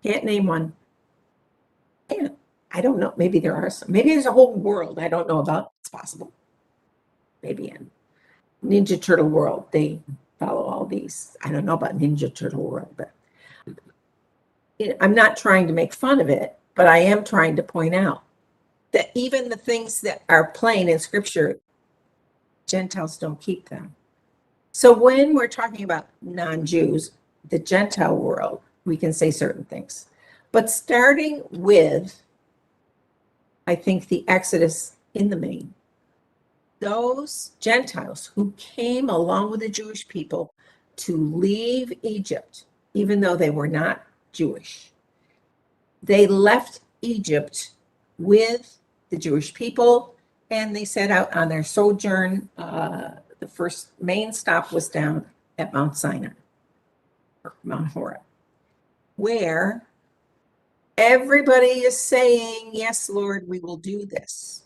Can't name one. Yeah, I don't know. Maybe there are some. Maybe there's a whole world I don't know about. It's possible. Maybe in Ninja Turtle world, they follow all these. I don't know about Ninja Turtle world, but I'm not trying to make fun of it, but I am trying to point out that even the things that are plain in Scripture, Gentiles don't keep them. So when we're talking about non-Jews, the Gentile world, we can say certain things. But starting with, I think, the Exodus in the main, those Gentiles who came along with the Jewish people to leave Egypt, even though they were not Jewish, they left Egypt with the Jewish people, and they set out on their sojourn. The first main stop was down at Mount Sinai, or Mount Horeb, where everybody is saying, yes, Lord, we will do this.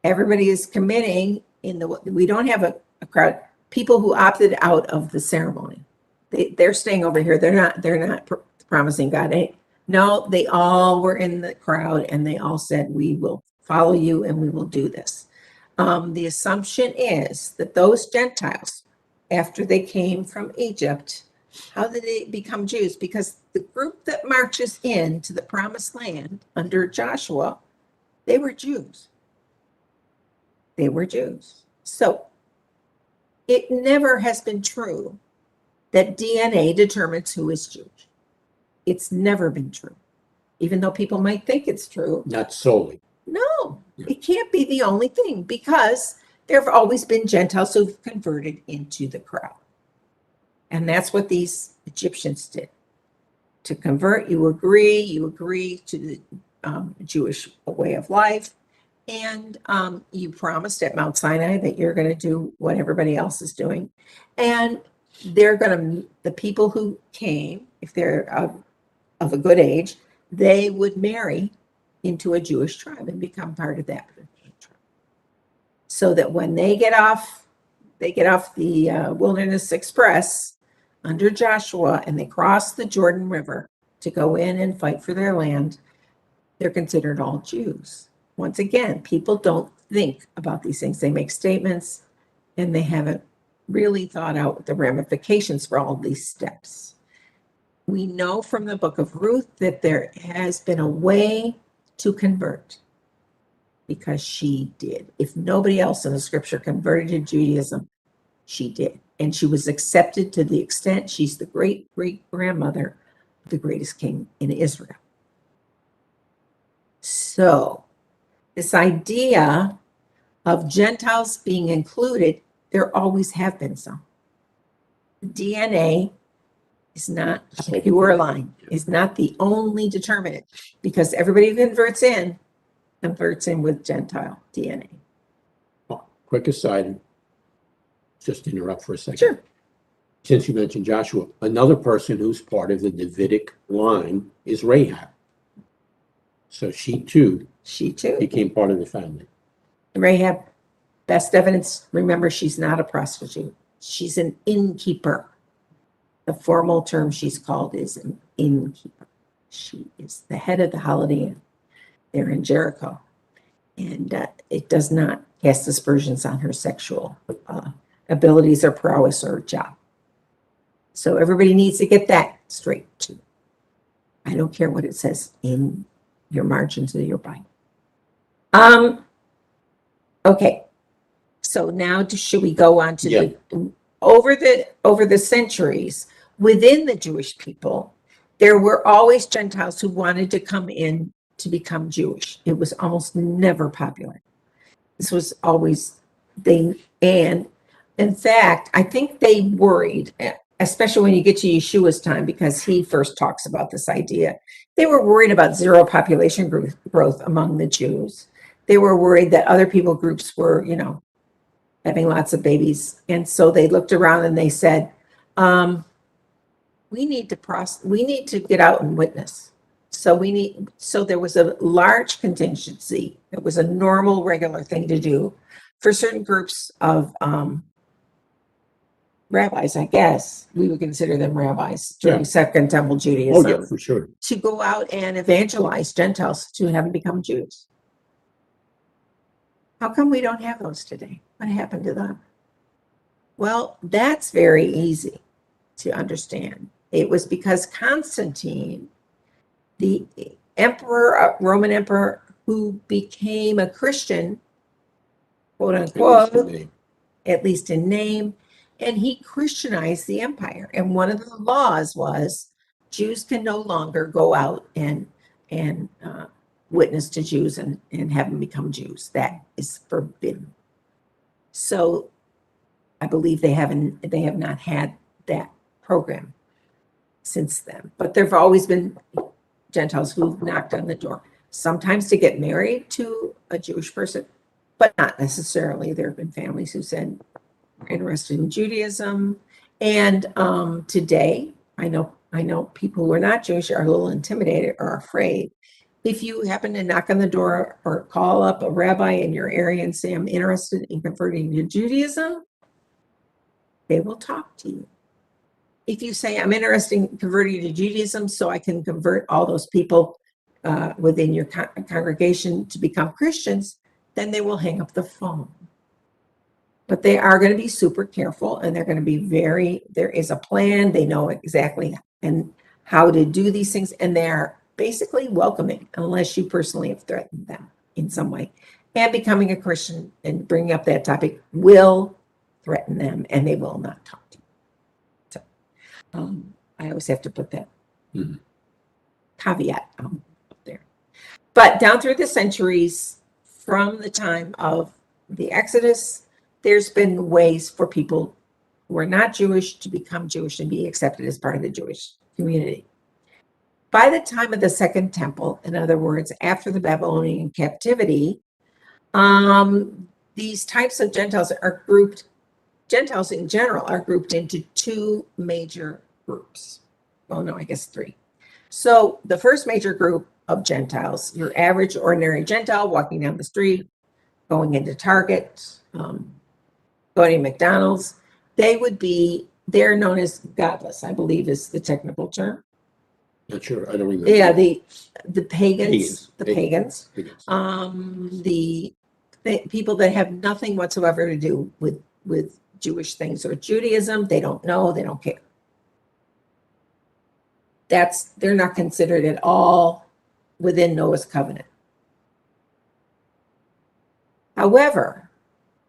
Everybody is committing we don't have a crowd, people who opted out of the ceremony. They're staying over here. They're not promising God. No, they all were in the crowd and they all said, we will follow you and we will do this. The assumption is that those Gentiles, after they came from Egypt, how did they become Jews? Because the group that marches into the promised land under Joshua, they were Jews. They were Jews. So it never has been true that DNA determines who is Jewish. It's never been true, even though people might think it's true. Not solely. No, it can't be the only thing, because there have always been Gentiles who've converted into the crowd. And that's what these Egyptians did. To convert, you agree to the Jewish way of life. And you promised at Mount Sinai that you're going to do what everybody else is doing. And the people who came, if they're of a good age, they would marry into a Jewish tribe and become part of that tribe. So that when they get off the Wilderness Express under Joshua and they cross the Jordan River to go in and fight for their land, they're considered all Jews. Once again, people don't think about these things. They make statements and they haven't really thought out the ramifications for all these steps. We know from the book of Ruth that there has been a way to convert, because she did. If nobody else in the scripture converted to Judaism, she did. And she was accepted to the extent she's the great-great-grandmother of the greatest king in Israel. So this idea of Gentiles being included, there always have been some. DNA is not a pure line, is not the only determinant, because everybody who converts in with Gentile DNA. Oh, quick aside, just interrupt for a second. Sure. Since you mentioned Joshua, another person who's part of the Davidic line is Rahab. So she too became part of the family. Rahab, best evidence, remember, she's not a prostitute. She's an innkeeper. The formal term she's called is an innkeeper. She is the head of the Holiday Inn there in Jericho. And it does not cast aspersions on her sexual abilities or prowess or job. So everybody needs to get that straight too. I don't care what it says in your margins of your Bible. Okay. So now should we go on to over the centuries within the Jewish people, there were always Gentiles who wanted to come in to become Jewish. It was almost never popular. This was always and in fact, I think they worried, especially when you get to Yeshua's time, because he first talks about this idea. They were worried about zero population growth among the Jews. They were worried that other people groups were, having lots of babies. And so they looked around and they said, we need to get out and witness. So there was a large contingency. It was a normal, regular thing to do for certain groups of rabbis, I guess. We would consider them rabbis during Second Temple Judaism. Oh, yeah, for sure. To go out and evangelize Gentiles to have them become Jews. How come we don't have those today? What happened to them? Well, that's very easy to understand. It was because Constantine, the emperor, Roman emperor, who became a Christian, quote unquote, at least in name, and he Christianized the empire. And one of the laws was Jews can no longer go out and witness to Jews and have them become Jews. That is forbidden. So I believe they have not had that program since then. But there have always been Gentiles who've knocked on the door, sometimes to get married to a Jewish person, but not necessarily. There have been families who said we're interested in Judaism. And today, I know people who are not Jewish are a little intimidated or afraid. If you happen to knock on the door or call up a rabbi in your area and say, I'm interested in converting to Judaism, they will talk to you. If you say, I'm interested in converting to Judaism so I can convert all those people within your congregation to become Christians, then they will hang up the phone. But they are going to be super careful, and they're going to be there is a plan. They know exactly and how to do these things, and they're basically welcoming, unless you personally have threatened them in some way. And becoming a Christian and bringing up that topic will threaten them, and they will not talk to you. So I always have to put that caveat up there. But down through the centuries, from the time of the Exodus, there's been ways for people who are not Jewish to become Jewish and be accepted as part of the Jewish community. By the time of the Second Temple, in other words, after the Babylonian captivity, these types of Gentiles in general are grouped into two major groups. Oh no, I guess three. So the first major group of Gentiles, your average ordinary Gentile walking down the street, going into Target, going to McDonald's, they're known as godless, I believe is the technical term. Not sure. I don't remember. Yeah, the pagans, the people that have nothing whatsoever to do with Jewish things or Judaism. They don't know, they don't care. They're not considered at all within Noah's covenant. However,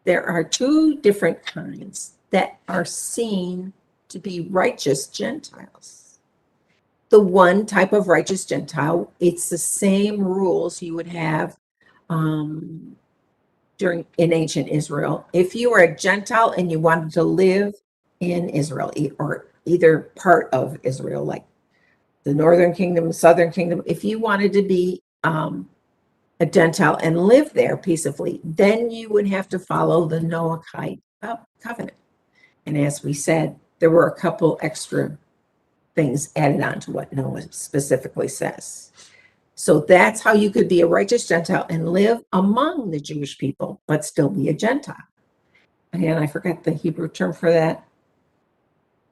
there are two different kinds that are seen to be righteous Gentiles. The one type of righteous Gentile, it's the same rules you would have in ancient Israel. If you were a Gentile and you wanted to live in Israel, or either part of Israel, like the northern kingdom, southern kingdom, if you wanted to be a Gentile and live there peaceably, then you would have to follow the Noahide covenant. And as we said, there were a couple extra things added on to what Noah specifically says. So that's how you could be a righteous Gentile and live among the Jewish people, but still be a Gentile. and I forget the Hebrew term for that.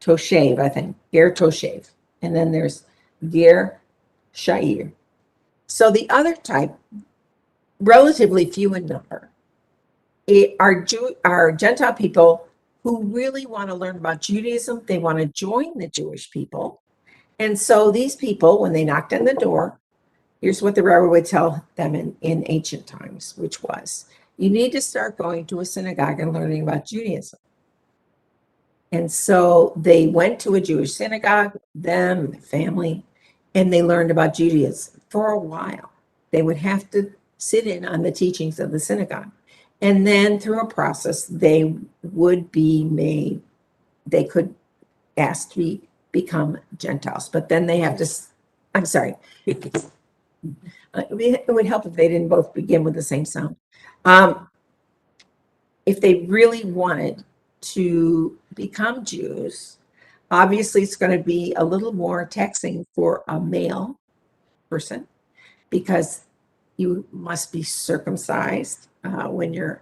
Toshev, I think. Ger Toshev. And then there's Ger Shair. So the other type, relatively few in number, are Gentile people who really want to learn about Judaism. They want to join the Jewish people. And so these people, when they knocked on the door, here's what the rabbi would tell them in ancient times, which was, you need to start going to a synagogue and learning about Judaism. And so they went to a Jewish synagogue, them, their family, and they learned about Judaism for a while. They would have to sit in on the teachings of the synagogue. And then through a process, they would be made, they could ask to become Gentiles. But then they have to, I'm sorry. It would help if they didn't both begin with the same sound. If they really wanted to become Jews, obviously it's going to be a little more taxing for a male person because you must be circumcised when you're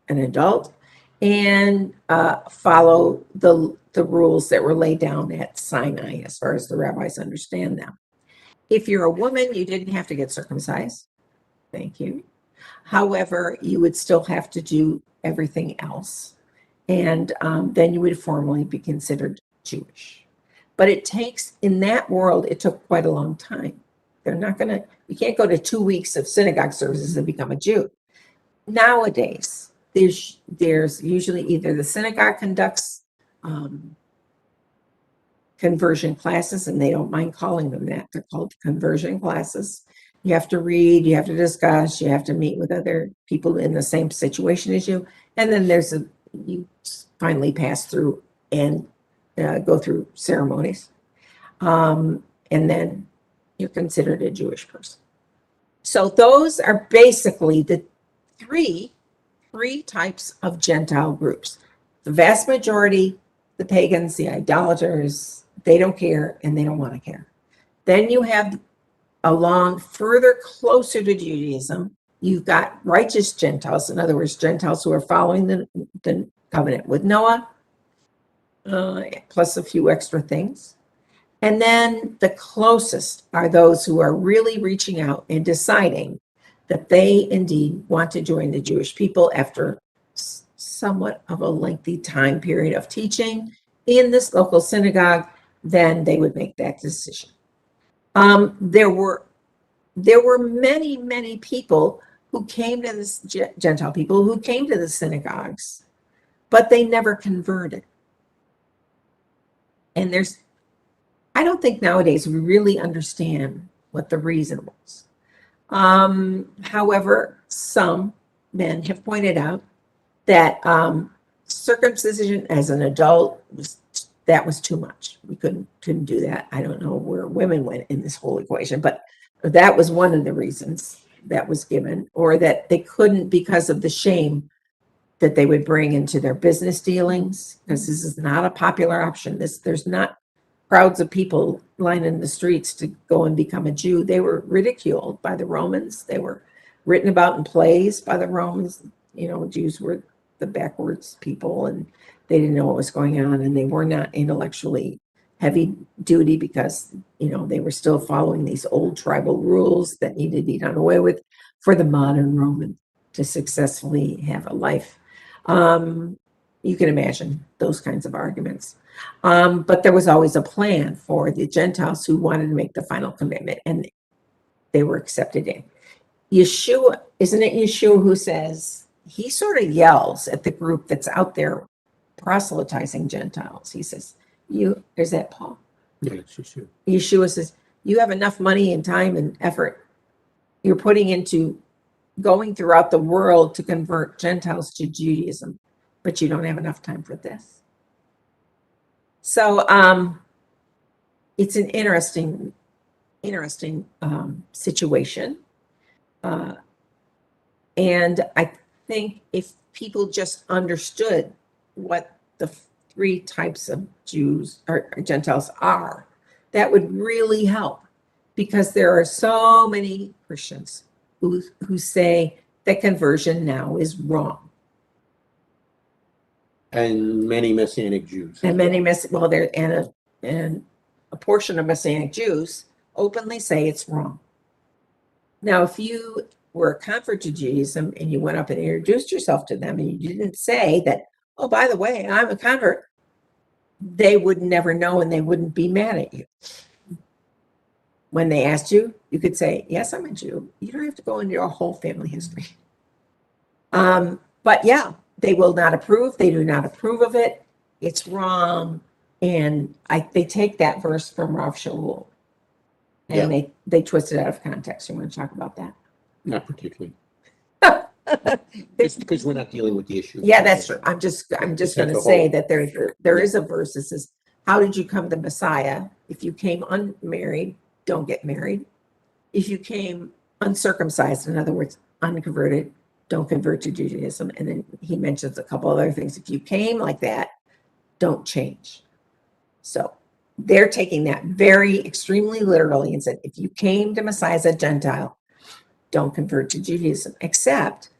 an adult and follow the rules that were laid down at Sinai as far as the rabbis understand them. If you're a woman, you didn't have to get circumcised. Thank you. However, you would still have to do everything else. And then you would formally be considered Jewish. But it takes, in that world, it took quite a long time. They're not going to, you can't go to 2 weeks of synagogue services and become a Jew. Nowadays, there's usually either the synagogue conducts conversion classes, and they don't mind calling them that. They're called conversion classes. You have to read, you have to discuss, you have to meet with other people in the same situation as you. And then you finally pass through and go through ceremonies. And then you're considered a Jewish person. So those are basically the three types of Gentile groups. The vast majority, the pagans, the idolaters, they don't care and they don't want to care. Then you have along further closer to Judaism, you've got righteous Gentiles, in other words, Gentiles who are following the covenant with Noah, plus a few extra things. And then the closest are those who are really reaching out and deciding that they indeed want to join the Jewish people after somewhat of a lengthy time period of teaching in this local synagogue. Then they would make that decision. There were many people who came to this Gentile people who came to the synagogues, but they never converted. And I don't think nowadays we really understand what the reason was. However, some men have pointed out that circumcision as an adult was too much. We couldn't do that. I don't know where women went in this whole equation, but that was one of the reasons that was given, or that they couldn't because of the shame that they would bring into their business dealings, because this is not a popular option. There's not crowds of people lining the streets to go and become a Jew. They were ridiculed by the Romans. They were written about in plays by the Romans. Jews were the backwards people, and they didn't know what was going on, and they were not intellectually heavy duty because, they were still following these old tribal rules that needed to be done away with for the modern Roman to successfully have a life. You can imagine those kinds of arguments. But there was always a plan for the Gentiles who wanted to make the final commitment, and they were accepted in. Yeshua, isn't it Yeshua who says, he sort of yells at the group that's out there proselytizing Gentiles. He says, is that Paul? Yeah, it's Yeshua. Yeshua says, you have enough money and time and effort you're putting into going throughout the world to convert Gentiles to Judaism, but you don't have enough time for this. So it's an interesting situation. And I think if people just understood what the three types of Jews or Gentiles are, that would really help, because there are so many Christians who say that conversion now is wrong. And many Messianic Jews. And and a portion of Messianic Jews openly say it's wrong. Now, if you were a convert to Judaism and you went up and introduced yourself to them and you didn't say that, oh, by the way, I'm a convert, they would never know and they wouldn't be mad at you. When they asked you, you could say, yes, I'm a Jew. You don't have to go into your whole family history. But yeah, they will not approve. They do not approve of it. It's wrong. And they take that verse from Rav Shaul and they twist it out of context. You want to talk about that? Not particularly. It's because we're not dealing with the issue. Yeah, that's true. I'm just going to say that there is a verse that says, how did you come to Messiah? If you came unmarried, don't get married. If you came uncircumcised, in other words, unconverted, don't convert to Judaism. And then he mentions a couple other things. If you came like that, don't change. So they're taking that very extremely literally and said, if you came to Messiah as a Gentile, don't convert to Judaism. Except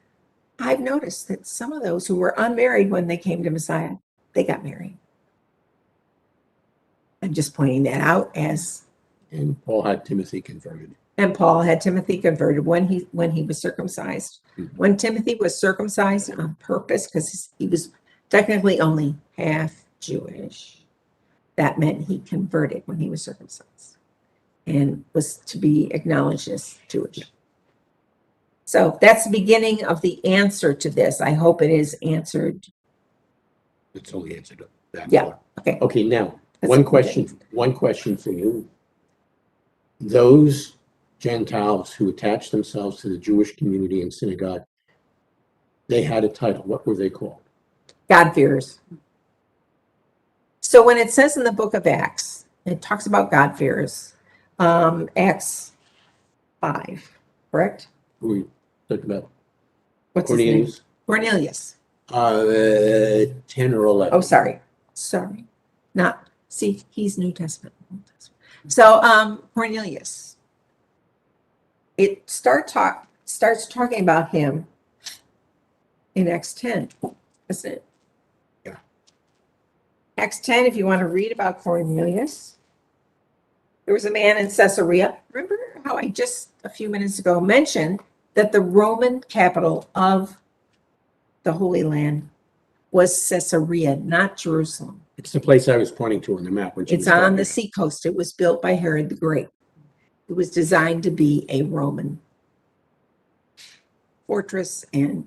I've noticed that some of those who were unmarried when they came to Messiah, they got married. I'm just pointing that out as. And Paul had Timothy converted. And Paul had Timothy converted when he was circumcised. Mm-hmm. When Timothy was circumcised on purpose, because he was technically only half Jewish, that meant he converted when he was circumcised and was to be acknowledged as Jewish. So that's the beginning of the answer to this. I hope it is answered. It's only answered that Yeah. far. Okay. Okay, now, That's one okay. question for you. Those Gentiles who attached themselves to the Jewish community and synagogue, they had a title. What were they called? God-fearers. So when it says in the book of Acts, it talks about God-fearers, Acts 5, correct? Who we talked about? What's his name? Cornelius? Cornelius. 10 or 11. Oh, sorry. He's New Testament. So Cornelius. It starts talking about him in Acts 10, isn't it? Yeah. Acts 10, if you want to read about Cornelius. There was a man in Caesarea. Remember how I just a few minutes ago mentioned that the Roman capital of the Holy Land was Caesarea, not Jerusalem. It's the place I was pointing to on the map. It's on the seacoast. It was built by Herod the Great. It was designed to be a Roman fortress, and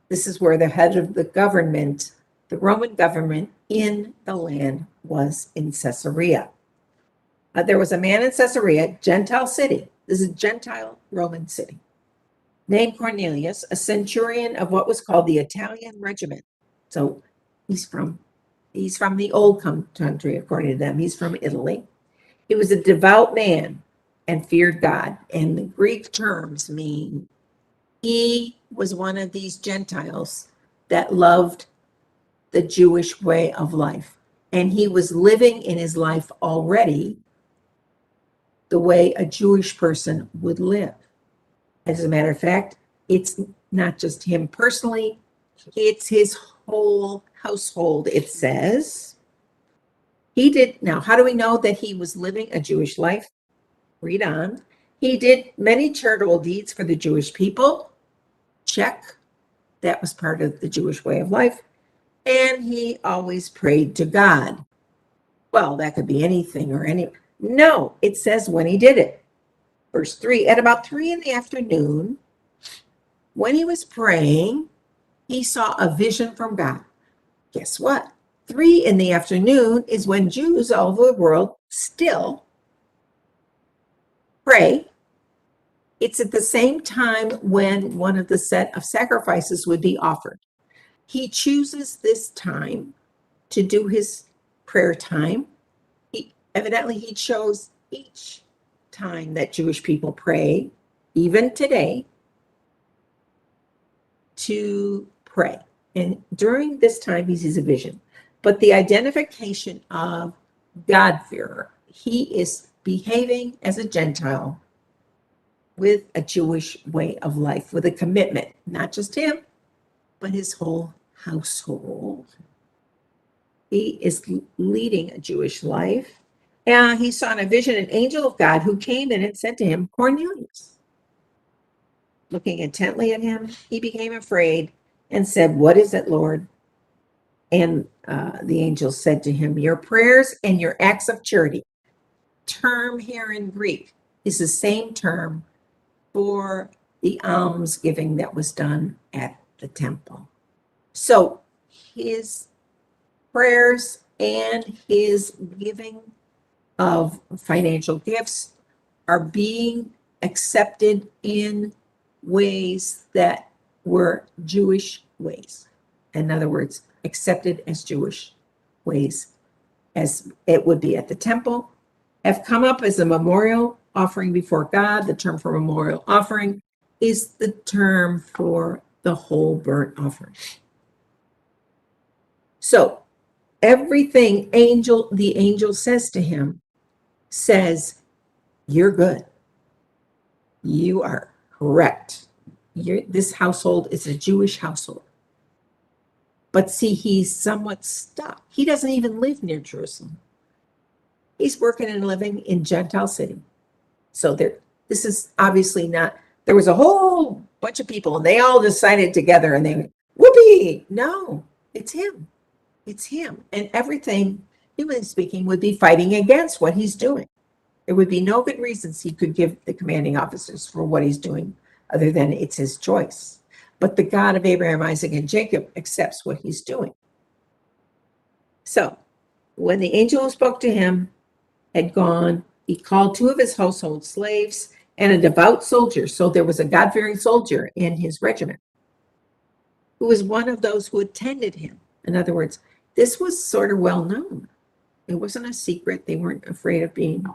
this is where the head of the government, the Roman government in the land, was in Caesarea. There was a man in Caesarea, Gentile city. This is a Gentile Roman city, named Cornelius, a centurion of what was called the Italian regiment. So he's from the old country, according to them. He's from Italy. He was a devout man and feared God. And the Greek terms mean he was one of these Gentiles that loved the Jewish way of life. And he was living in his life already the way a Jewish person would live. As a matter of fact, it's not just him personally, it's his whole household. It says he did. Now, how do we know that he was living a Jewish life? Read on. He did many charitable deeds for the Jewish people. Check. That was part of the Jewish way of life. And he always prayed to God. Well, that could be anything or any. No, it says when he did it. Verse 3, at about 3 p.m, when he was praying, he saw a vision from God. Guess what? 3 p.m. is when Jews all over the world still pray. It's at the same time when one of the set of sacrifices would be offered. He chooses this time to do his prayer time. Evidently, he chose each time that Jewish people pray, even today, to pray. And during this time, he sees a vision. But the identification of God-fearer, he is behaving as a Gentile with a Jewish way of life, with a commitment, not just him, but his whole household. He is leading a Jewish life. And he saw in a vision an angel of God who came in and said to him, Cornelius. Looking intently at him, he became afraid and said, What is it, Lord? And the angel said to him, Your prayers and your acts of charity. Term here in Greek is the same term for the almsgiving that was done at the temple. So his prayers and his giving of financial gifts are being accepted in ways that were Jewish ways. In other words, accepted as Jewish ways, as it would be at the temple, have come up as a memorial offering before God. The term for memorial offering is the term for the whole burnt offering. So everything the angel says to him says, You're good. You are correct. This household is a Jewish household. But see, he's somewhat stuck. He doesn't even live near Jerusalem. He's working and living in Gentile city. So this is obviously not, there was a whole bunch of people and they all decided together and they went, whoopee. No, it's him. It's him. And everything, humanly speaking, would be fighting against what he's doing. There would be no good reasons he could give the commanding officers for what he's doing other than it's his choice. But the God of Abraham, Isaac, and Jacob accepts what he's doing. So when the angel who spoke to him had gone, he called 2 of his household slaves and a devout soldier. So there was a God-fearing soldier in his regiment who was one of those who attended him. In other words, this was sort of well known. It wasn't a secret. They weren't afraid of being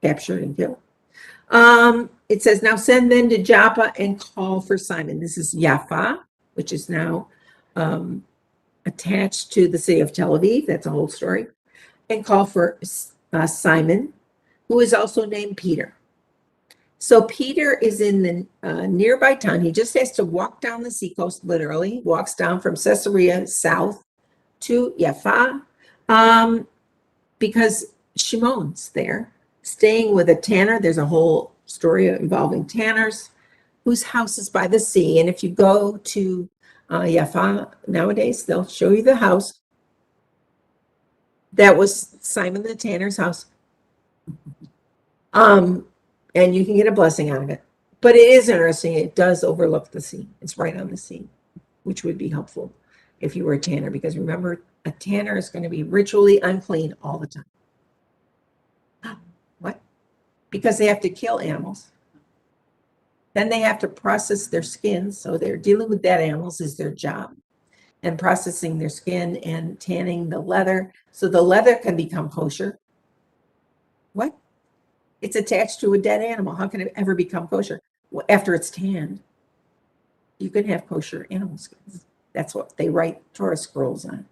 captured and killed. It says, now send then to Joppa and call for Simon. This is Jaffa, which is now attached to the city of Tel Aviv. That's a whole story. And call for Simon, who is also named Peter. So Peter is in the nearby town. He just has to walk down the seacoast, literally, walks down from Caesarea south to Jaffa, because Shimon's there, staying with a tanner. There's a whole story involving tanners whose house is by the sea. And if you go to Jaffa nowadays, they'll show you the house. That was Simon the tanner's house. And you can get a blessing out of it. But it is interesting. It does overlook the sea. It's right on the sea, which would be helpful if you were a tanner, because remember, a tanner is going to be ritually unclean all the time. What? Because they have to kill animals. Then they have to process their skins. So they're dealing with dead animals is their job. And processing their skin and tanning the leather. So the leather can become kosher. What? It's attached to a dead animal. How can it ever become kosher? Well, after it's tanned, you can have kosher animal skins. That's what they write Torah scrolls on.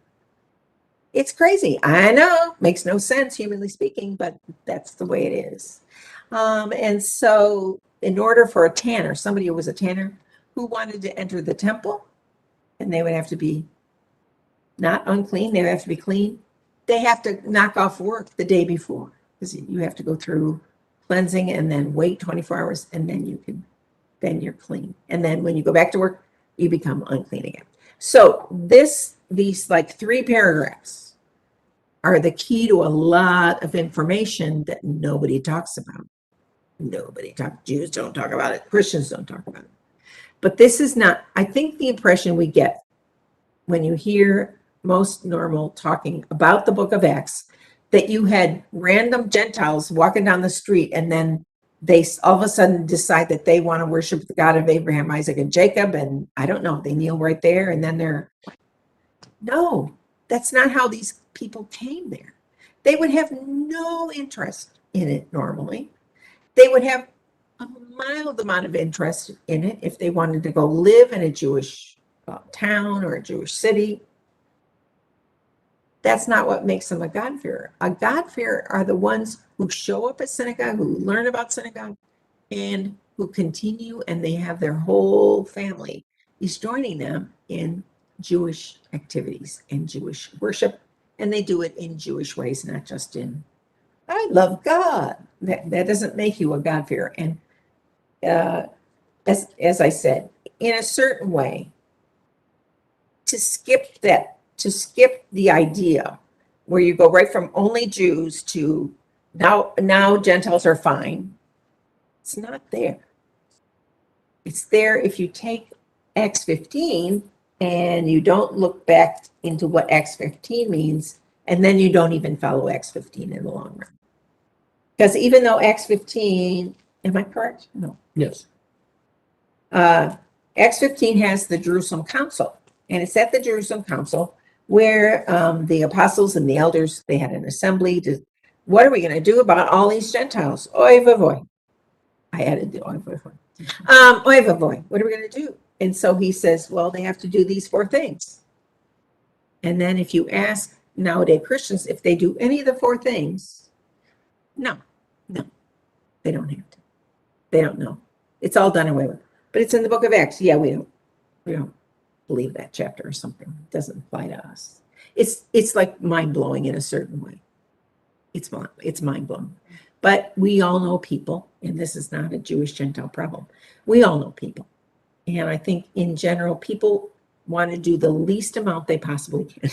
It's crazy. I know. Makes no sense, humanly speaking, but that's the way it is. And so in order for a tanner, somebody who was a tanner who wanted to enter the temple, and they would have to be not unclean, they would have to be clean. They have to knock off work the day before, because you have to go through cleansing and then wait 24 hours, and then you're clean. And then when you go back to work, you become unclean again. So these like 3 paragraphs are the key to a lot of information that nobody talks about. Jews don't talk about it. Christians don't talk about it. But this is not, I think the impression we get when you hear most normal talking about the book of Acts, that you had random Gentiles walking down the street and then they all of a sudden decide that they want to worship the God of Abraham, Isaac, and Jacob. And I don't know, they kneel right there and then no, that's not how these people came there. They would have no interest in it normally. They would have a mild amount of interest in it if they wanted to go live in a Jewish town or a Jewish city. That's not what makes them a God-fearer. A God-fearer are the ones who show up at synagogue, who learn about synagogue, and who continue, and they have their whole family is joining them in Jewish activities and Jewish worship And they do it in Jewish ways, not just in, I love God. That doesn't make you a God-fearer. And as I said, in a certain way, to skip the idea where you go right from only Jews to now Gentiles are fine. It's not there. It's there if you take Acts 15 and you don't look back into what Acts 15 means, and then you don't even follow Acts 15 in the long run. Because even though Acts 15, am I correct? No. Yes. Acts 15 has the Jerusalem Council, and it's at the Jerusalem Council where the apostles and the elders, they had an assembly to, what are we going to do about all these Gentiles? Oy vey vey. I added the oy vey vey. Oy vey vey. What are we going to do? And so he says, well, they have to do these 4 things. And then if you ask nowadays Christians if they do any of the 4 things, no, they don't have to. They don't know. It's all done away with. But it's in the book of Acts. Yeah, we don't believe that chapter or something. It doesn't apply to us. It's like mind-blowing in a certain way. It's mind-blowing. But we all know people, and this is not a Jewish Gentile problem. We all know people. And I think in general, people want to do the least amount they possibly can.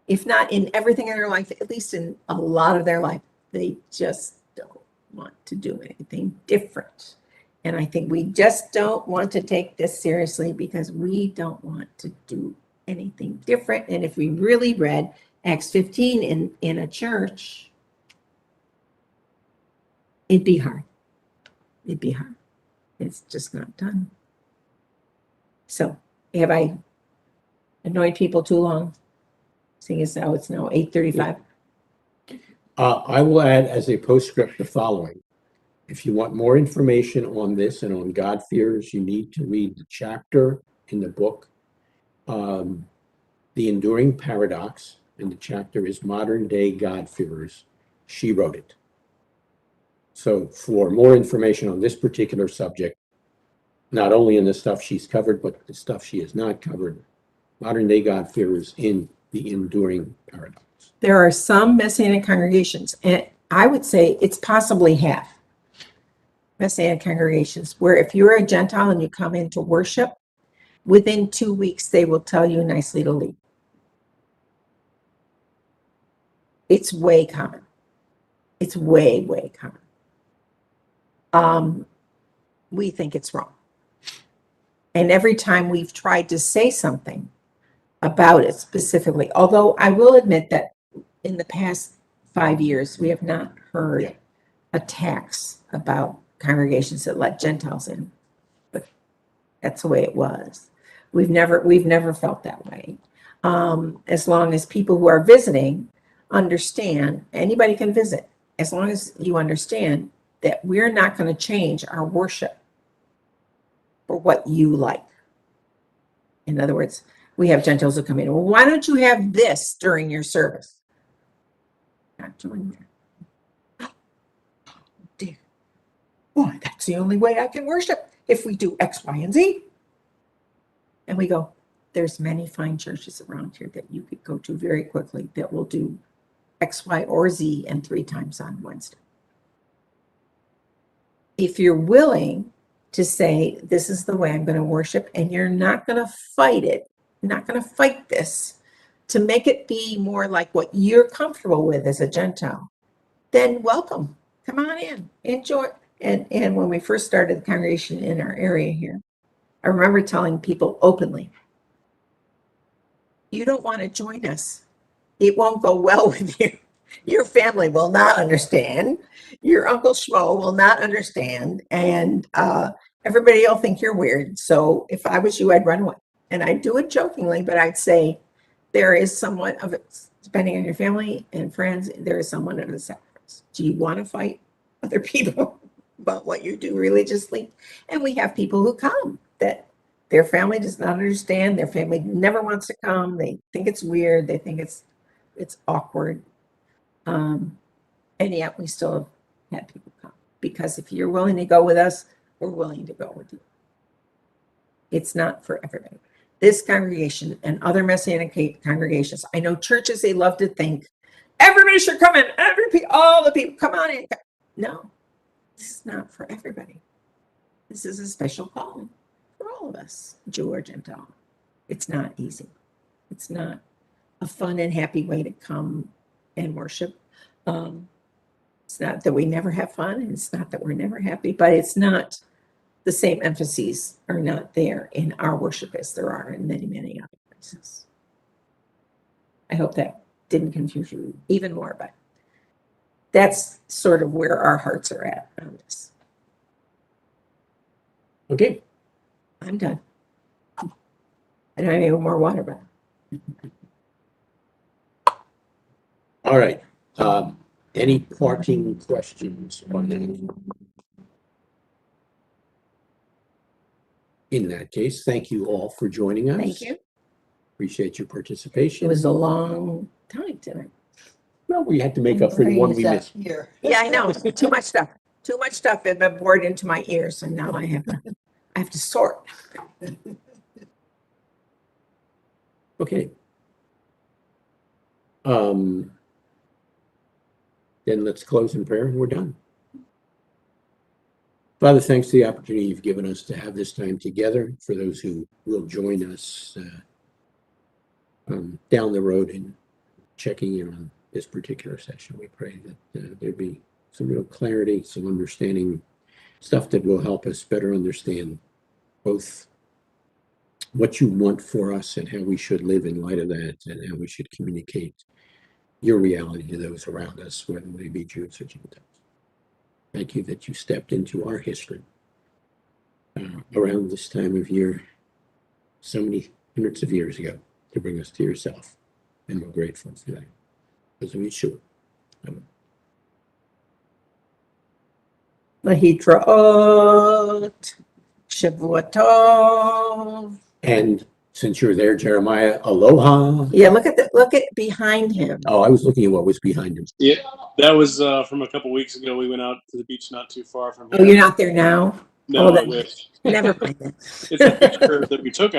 If not in everything in their life, at least in a lot of their life, they just don't want to do anything different. And I think we just don't want to take this seriously because we don't want to do anything different. And if we really read Acts 15 in a church, it'd be hard. It'd be hard. It's just not done. So have I annoyed people too long? Seeing as now it's now 8:35. I will add as a postscript the following. If you want more information on this and on God-fearers, you need to read the chapter in the book, The Enduring Paradox, and the chapter is Modern Day God-fearers. She wrote it. So for more information on this particular subject, not only in the stuff she's covered, but the stuff she has not covered, Modern Day God-fearers in The Enduring Paradox. There are some Messianic congregations, and I would say it's possibly half Messianic congregations, where if you're a Gentile and you come in to worship, within 2 weeks, they will tell you nicely to leave. It's way common. It's way, way common. We think it's wrong. And every time we've tried to say something about it specifically, although I will admit that in the past 5 years, we have not heard attacks about congregations that let Gentiles in, but that's the way it was. We've never felt that way. As long as people who are visiting understand, anybody can visit, as long as you understand that we're not going to change our worship for what you like. In other words, we have Gentiles who come in. Well, why don't you have this during your service? Not doing that. Oh, dear. Boy, that's the only way I can worship if we do X, Y, and Z. And we go, there's many fine churches around here that you could go to very quickly that will do X, Y, or Z and 3 times on Wednesday. If you're willing to say, this is the way I'm going to worship, and you're not going to fight it, you're not going to fight this to make it be more like what you're comfortable with as a Gentile, then welcome. Come on in, enjoy. And when we first started the congregation in our area here, I remember telling people openly, you don't want to join us. It won't go well with you. Your family will not understand. Your Uncle Schmo will not understand. And everybody will think you're weird. So if I was you, I'd run away. And I'd do it jokingly, but I'd say there is somewhat of it, depending on your family and friends, there is somewhat of a sacrifice. Do you want to fight other people about what you do religiously? And we have people who come that their family does not understand. Their family never wants to come. They think it's weird. They think it's awkward. And yet we still have people come, because if you're willing to go with us, we're willing to go with you. It's not for everybody. this congregation and other Messianic congregations, I know churches, they love to think everybody should come in, all the people come on in. No, this is not for everybody. This is a special calling for all of us, Jew or Gentile. It's not easy. It's not a fun and happy way to come and worship. It's not that we never have fun, and it's not that we're never happy, but it's not the same emphases are not there in our worship as there are in many, many other places. I hope that didn't confuse you even more, but that's sort of where our hearts are at on this. Okay. I'm done. I don't have any more water, but All right. Any parting questions on that? In that case, thank you all for joining us. thank you. Appreciate your It participation. was a long time tonight. Well, we had to make up for the one we missed. Yeah, I know. Too much stuff. Too much stuff had been poured into my ears, and now I have to sort. Okay. Then let's close in prayer and we're done. Father, thanks for the opportunity you've given us to have this time together. For those who will join us down the road and checking in on this particular session, we pray that there be some real clarity, some understanding, stuff that will help us better understand both what you want for us and how we should live in light of that, and how we should communicate your reality to those around us, whether they be Jews or Gentiles. Thank you that you stepped into our history around this time of year, so many hundreds of years ago, to bring us to yourself. And we're grateful for that. Because of Yeshua. Amen. Lahitraot, Shavua Tov. And since you're there, Jeremiah, aloha. Yeah, look at behind him. Oh, I was looking at what was behind him. Yeah, that was from a couple weeks ago. We went out to the beach not too far from here. Oh, you're not there now? No, Oh, I then- wish. Never mind that. It's a picture that we took